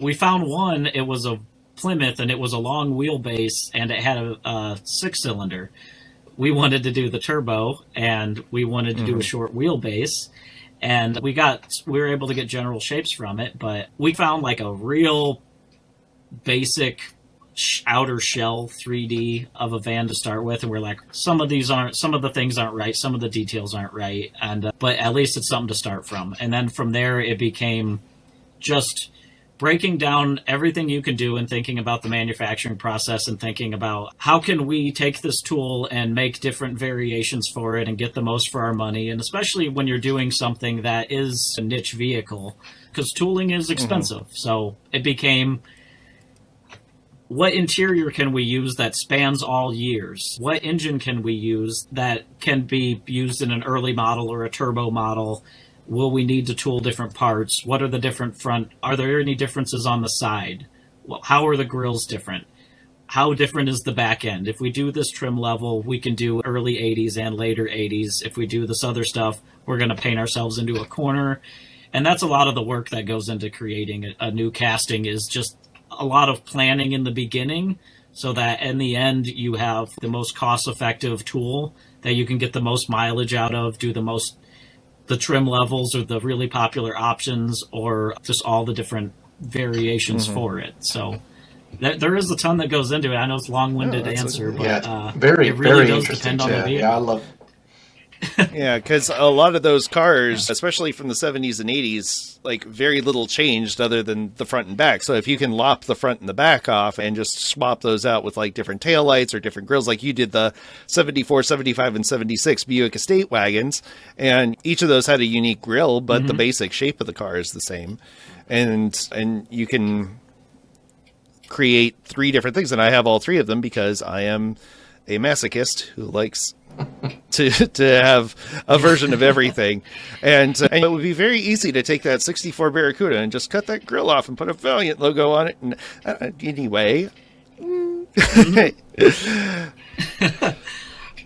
we found one. It was a Plymouth and it was a long wheelbase and it had a 6-cylinder. We wanted to do the turbo and we wanted to do a short wheelbase, and we were able to get general shapes from it, but we found like a real basic outer shell 3D of a van to start with, and we're like, some of the things aren't right, some of the details aren't right, and but at least it's something to start from. And then from there it became just breaking down everything you can do and thinking about the manufacturing process and thinking about how can we take this tool and make different variations for it and get the most for our money. And especially when you're doing something that is a niche vehicle, because tooling is expensive. So it became, what interior can we use that spans all years? What engine can we use that can be used in an early model or a turbo model? Will we need to tool different parts? What are the different front? Are there any differences on the side? Well, how are the grills different? How different is the back end? If we do this trim level, we can do early 80s and later 80s. If we do this other stuff, we're going to paint ourselves into a corner. And that's a lot of the work that goes into creating a new casting, is just a lot of planning in the beginning so that in the end you have the most cost-effective tool that you can get the most mileage out of, do the trim levels or the really popular options, or just all the different variations for it. So there is a ton that goes into it. I know it's a long-winded answer, but very, it really very does interesting. depend on the vehicle. Yeah, I love. Yeah, because a lot of those cars, especially from the 70s and 80s, like very little changed other than the front and back. So if you can lop the front and the back off and just swap those out with like different taillights or different grills, like you did the 74, 75, and 76 Buick Estate wagons, and each of those had a unique grill, but the basic shape of the car is the same. And you can create 3 different things, and I have all 3 of them because I am a masochist who likes to have a version of everything. And it would be very easy to take that 64 Barracuda and just cut that grill off and put a Valiant logo on it. And anyway,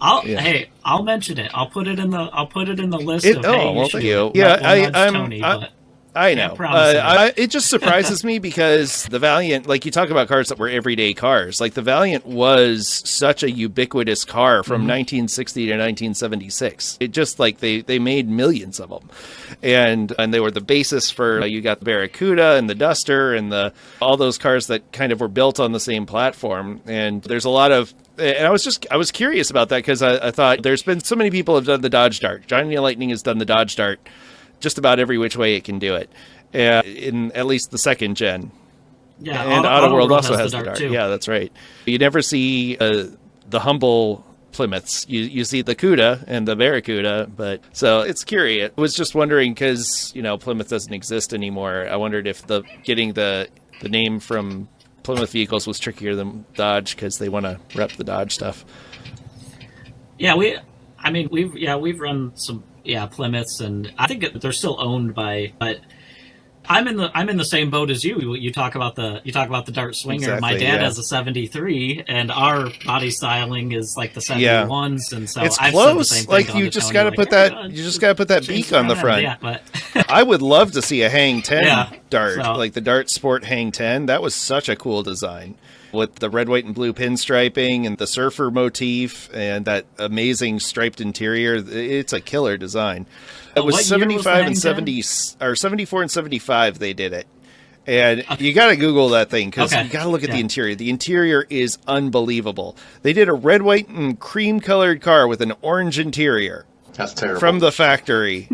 I'll mention it. I'll put it in the list of. Thank you. Yeah, I know. It just surprises me because the Valiant, like you talk about cars that were everyday cars, like the Valiant was such a ubiquitous car from 1960 to 1976. It just like they made millions of them, and they were the basis for you got the Barracuda and the Duster and all those cars that kind of were built on the same platform. And there's a lot of. And I was curious about that because I thought there's been so many people have done the Dodge Dart. Johnny Lightning has done the Dodge Dart. Just about every which way it can do it, in at least the second gen. Yeah, and Auto World also has the Dart. Too. Yeah, that's right. You never see the humble Plymouths. You see the Cuda and the Barracuda, but so it's curious. I was just wondering because Plymouth doesn't exist anymore. I wondered if getting the name from Plymouth vehicles was trickier than Dodge because they want to rep the Dodge stuff. Yeah, we've run some. Yeah, Plymouths, and I think they're still owned by. But I'm in the same boat as you. You talk about the Dart Swinger. Exactly, My dad has a '73, and our body styling is like the '71s, and so it's I've close. said the same like thing you just got to put that. You just got to put that beak on the front. Yeah, but I would love to see a Hang 10 Dart, like the Dart Sport Hang 10. That was such a cool design. With the red, white, and blue pinstriping and the surfer motif and that amazing striped interior, it's a killer design. It was 75 and 70, or 74 and 75 they did it. And you got to Google that thing because you got to look at the interior. The interior is unbelievable. They did a red, white, and cream colored car with an orange interior. That's terrible. From the factory.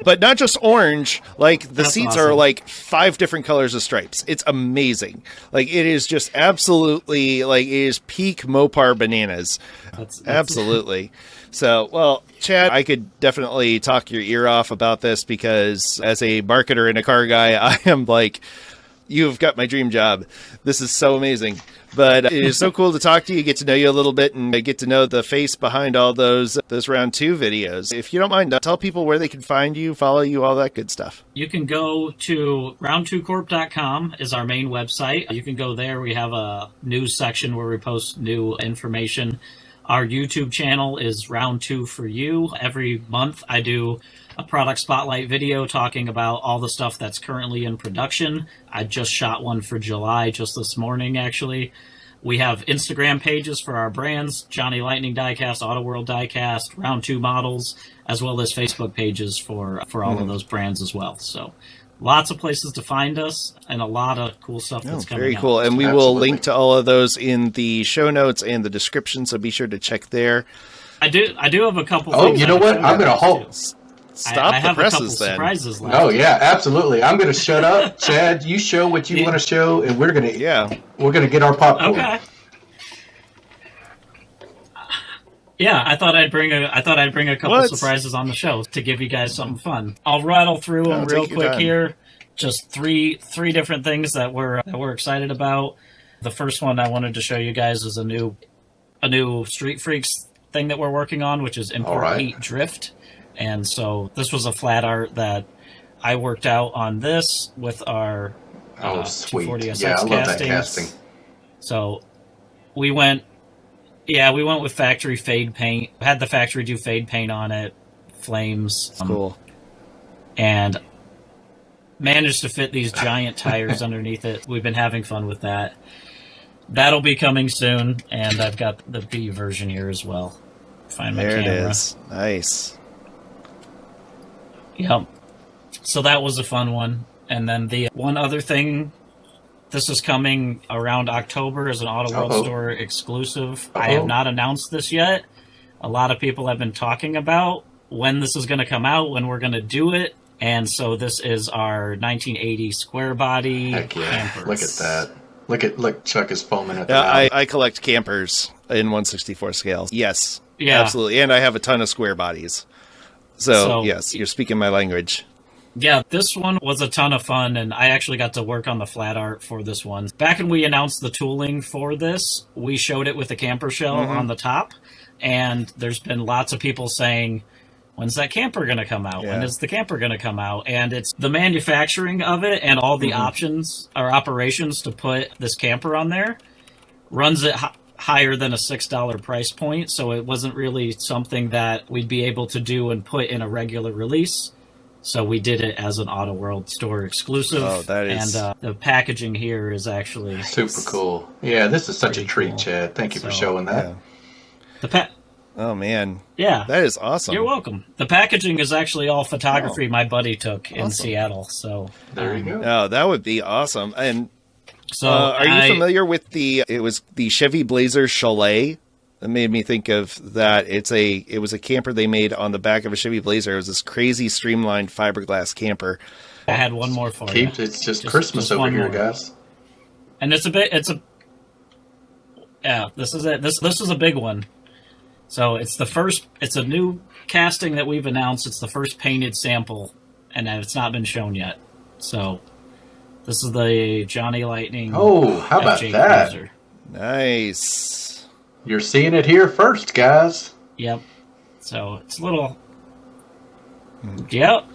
But not just orange, like the seats are like 5 different colors of stripes. It's amazing. Like it is just absolutely like it is peak Mopar bananas. That's absolutely. So, well, Chad, I could definitely talk your ear off about this because as a marketer and a car guy, I am like, you've got my dream job. This is so amazing. But it is so cool to talk to you, get to know you a little bit, and get to know the face behind all those Round 2 videos. If you don't mind, tell people where they can find you, follow you, all that good stuff. You can go to round2corp.com is our main website. You can go there. We have a news section where we post new information. Our YouTube channel is Round 2 for You. Every month I do a product spotlight video talking about all the stuff that's currently in production. I just shot one for July just this morning, actually. We have Instagram pages for our brands, Johnny Lightning Diecast, Auto World Diecast, Round 2 models, as well as Facebook pages for all of those brands as well. So lots of places to find us and a lot of cool stuff that's coming very out. cool. And we will link to all of those in the show notes and the description, so be sure to check there. I do have a couple things. Oh, things you know what? I'm going to hold. Stop I the have a couple presses then. surprises left. Oh yeah, absolutely. I'm going to shut up, Chad. You show what you want to show, and we're going to get our popcorn. Okay. Yeah, I thought I'd bring a couple surprises on the show to give you guys something fun. I'll rattle through them real quick here. Just three different things that we're excited about. The first one I wanted to show you guys is a new Street Freaks thing that we're working on, which is Import Heat Drift. And so this was a flat art that I worked out on this with our 240SX yeah, I love castings. that casting. So we went with factory fade paint. Had the factory do fade paint on it, flames. Cool. And managed to fit these giant tires underneath it. We've been having fun with that. That'll be coming soon, and I've got the B version here as well. Find my camera. There it is. Nice. Yep. So that was a fun one. And then the one other thing, this is coming around October as an Auto World Store exclusive. I have not announced this yet. A lot of people have been talking about when this is going to come out, when we're going to do it. And so this is our 1980 square body campers. Look at that. Look, Chuck is foaming at the mouth. I collect campers in 1/64 scale. Yes. Yeah. Absolutely. And I have a ton of square bodies. So yes, you're speaking my language. Yeah, this one was a ton of fun, and I actually got to work on the flat art for this one. Back when we announced the tooling for this, we showed it with a camper shell on the top, and there's been lots of people saying, when's that camper going to come out? Yeah. When is the camper going to come out? And it's the manufacturing of it and all the options or operations to put this camper on there runs it higher than a $6 price point, so it wasn't really something that we'd be able to do and put in a regular release. So we did it as an Auto World Store exclusive. Oh, that is... And the packaging here is actually... super cool. Yeah, this is such a treat, Chad. Thank you for showing that. Yeah. Oh, man. Yeah. That is awesome. You're welcome. The packaging is actually all photography my buddy took in Seattle. So there you go. Oh, that would be awesome. And so are you familiar with the Chevy Blazer Chalet? That made me think of that. It was a camper they made on the back of a Chevy Blazer. It was this crazy streamlined fiberglass camper. I had one more for you. It's just Christmas over here, guys. And this is it. This is a big one. So it's a new casting that we've announced. It's the first painted sample, and it's not been shown yet. So this is the Johnny Lightning. Oh, how about FJ that? Cruiser. Nice. You're seeing it here first, guys. Yep. So it's a little... Yep.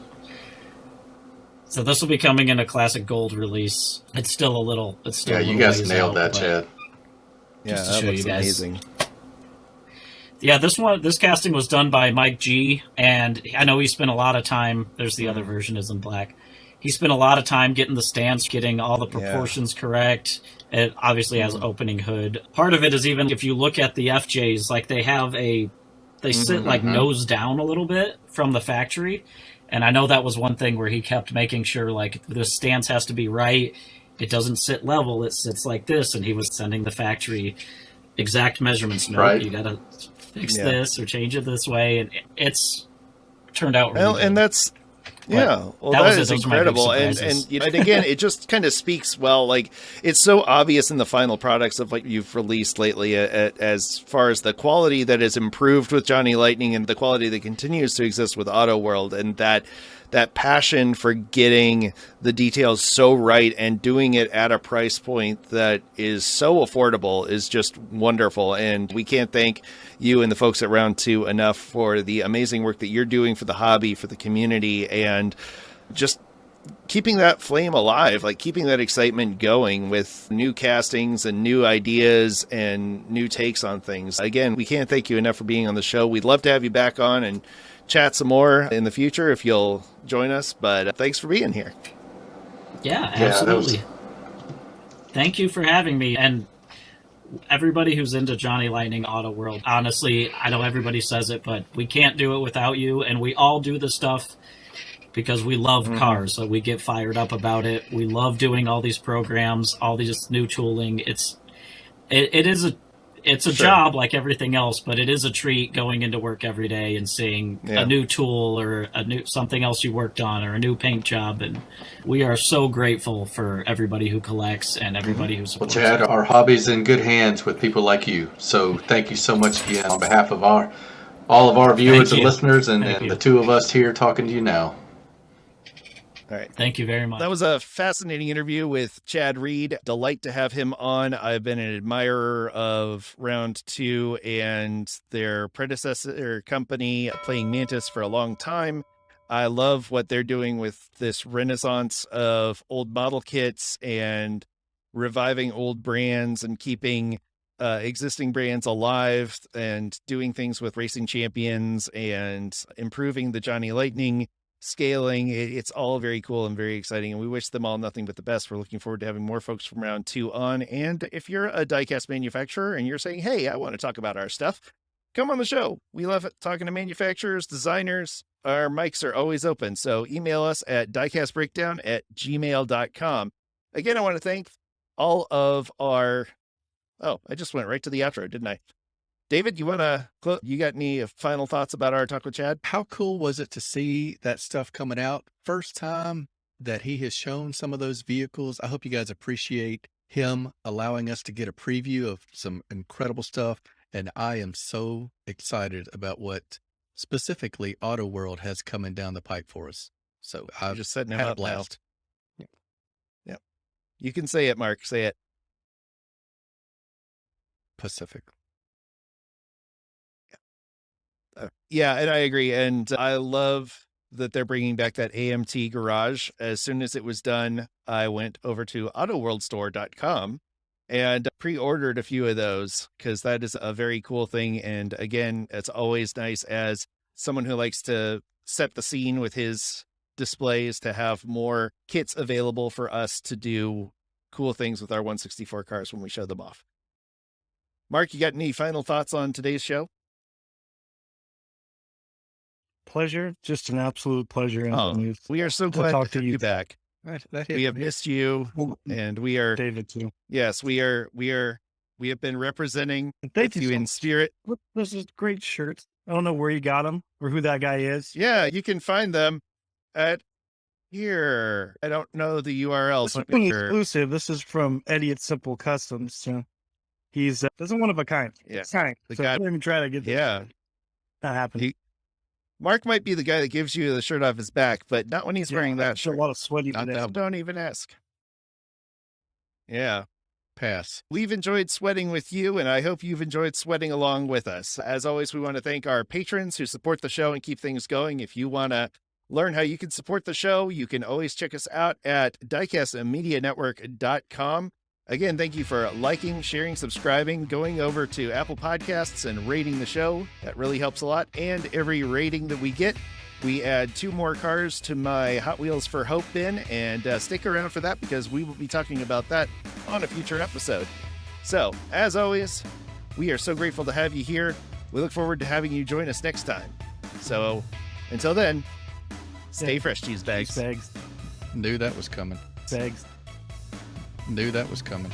So this will be coming in a classic gold release. It's still a little... Yeah, you guys nailed that, Chad. Yeah, that looks amazing. Yeah, this casting was done by Mike G, and I know he spent a lot of time... There's the other version is in black. He spent a lot of time getting the stance, getting all the proportions correct. It obviously has an opening hood. Part of it is even if you look at the FJs, like they sit like nose down a little bit from the factory. And I know that was one thing where he kept making sure like the stance has to be right. It doesn't sit level. It sits like this. And he was sending the factory exact measurements. No, you got to fix this or change it this way. And it's turned out really good. And that's... Yeah, well, that is incredible, and again, it just kind of speaks well. Like it's so obvious in the final products of what you've released lately, as far as the quality that is improved with Johnny Lightning and the quality that continues to exist with Auto World, and that passion for getting the details so right and doing it at a price point that is so affordable is just wonderful. And we can't thank you and the folks at Round2 enough for the amazing work that you're doing for the hobby, for the community, and just keeping that flame alive, like keeping that excitement going with new castings and new ideas and new takes on things. Again, we can't thank you enough for being on the show. We'd love to have you back on and chat some more in the future if you'll join us, but thanks for being here. Yeah, absolutely. Thank you for having me. And everybody who's into Johnny Lightning Auto World, honestly, I know everybody says it, but we can't do it without you. And we all do this stuff because we love cars. So we get fired up about it. We love doing all these programs, all these new tooling. It it's a Sure. job like everything else, but it is a treat going into work every day and seeing Yeah. a new tool or something else you worked on or a new paint job. And we are so grateful for everybody who collects and everybody who Well, supports. Chad, us. our hobby's in good hands with people like you. So thank you so much again on behalf of all of our viewers Thank and you. listeners and Thank you. the two of us here talking to you now. All right. Thank you very much. That was a fascinating interview with Chad Reid. Delight to have him on. I've been an admirer of Round2 and their predecessor company, Playing Mantis, for a long time. I love what they're doing with this renaissance of old model kits and reviving old brands and keeping existing brands alive and doing things with Racing Champions and improving the Johnny Lightning scaling. It's all very cool and very exciting, and we wish them all nothing but the best. We're looking forward to having more folks from Round2 on. And if you're a diecast manufacturer and you're saying, hey, I want to talk about our stuff, come on the show. We love talking to manufacturers, designers. Our mics are always open, so email us at diecastbreakdown@gmail.com. Again, I want to thank all of our... Oh, I just went right to the outro, didn't I? David, you got any final thoughts about our talk with Chad? How cool was it to see that stuff coming out? First time that he has shown some of those vehicles. I hope you guys appreciate him allowing us to get a preview of some incredible stuff. And I am so excited about what specifically Auto World has coming down the pike for us. So I've just setting him had a up now. blast. Yep. You can say it, Mark. Say it. Pacific. Yeah, and I agree. And I love that they're bringing back that AMT garage. As soon as it was done, I went over to autoworldstore.com and pre-ordered a few of those because that is a very cool thing. And again, it's always nice as someone who likes to set the scene with his displays to have more kits available for us to do cool things with our 164 cars when we show them off. Mark, you got any final thoughts on today's show? Pleasure, just an absolute pleasure. Anthony. We are so to glad talk to have you back. We have missed you, and we are David too. Yes, we have been representing Thank you in spirit. Look, this is great shirts. I don't know where you got them or who that guy is. Yeah, you can find them at here. I don't know the URL. This is exclusive. This is from Eddie at Simple Customs. So he's this is one of a kind. Yeah, Kind. the So guy. I didn't even try to get this. Yeah, Not happening. Mark might be the guy that gives you the shirt off his back, but not when he's wearing that There's shirt. a lot of sweaty. Not that. Don't even ask. Yeah. Pass. We've enjoyed sweating with you, and I hope you've enjoyed sweating along with us. As always, we want to thank our patrons who support the show and keep things going. If you want to learn how you can support the show, you can always check us out at diecastmedianetwork.com. Again, thank you for liking, sharing, subscribing, going over to Apple Podcasts and rating the show. That really helps a lot. And every rating that we get, we add 2 more cars to my Hot Wheels for Hope bin, and stick around for that because we will be talking about that on a future episode. So, as always, we are so grateful to have you here. We look forward to having you join us next time. So, until then, stay fresh, cheese bags. Bags. Knew that was coming. Bags. Knew that was coming.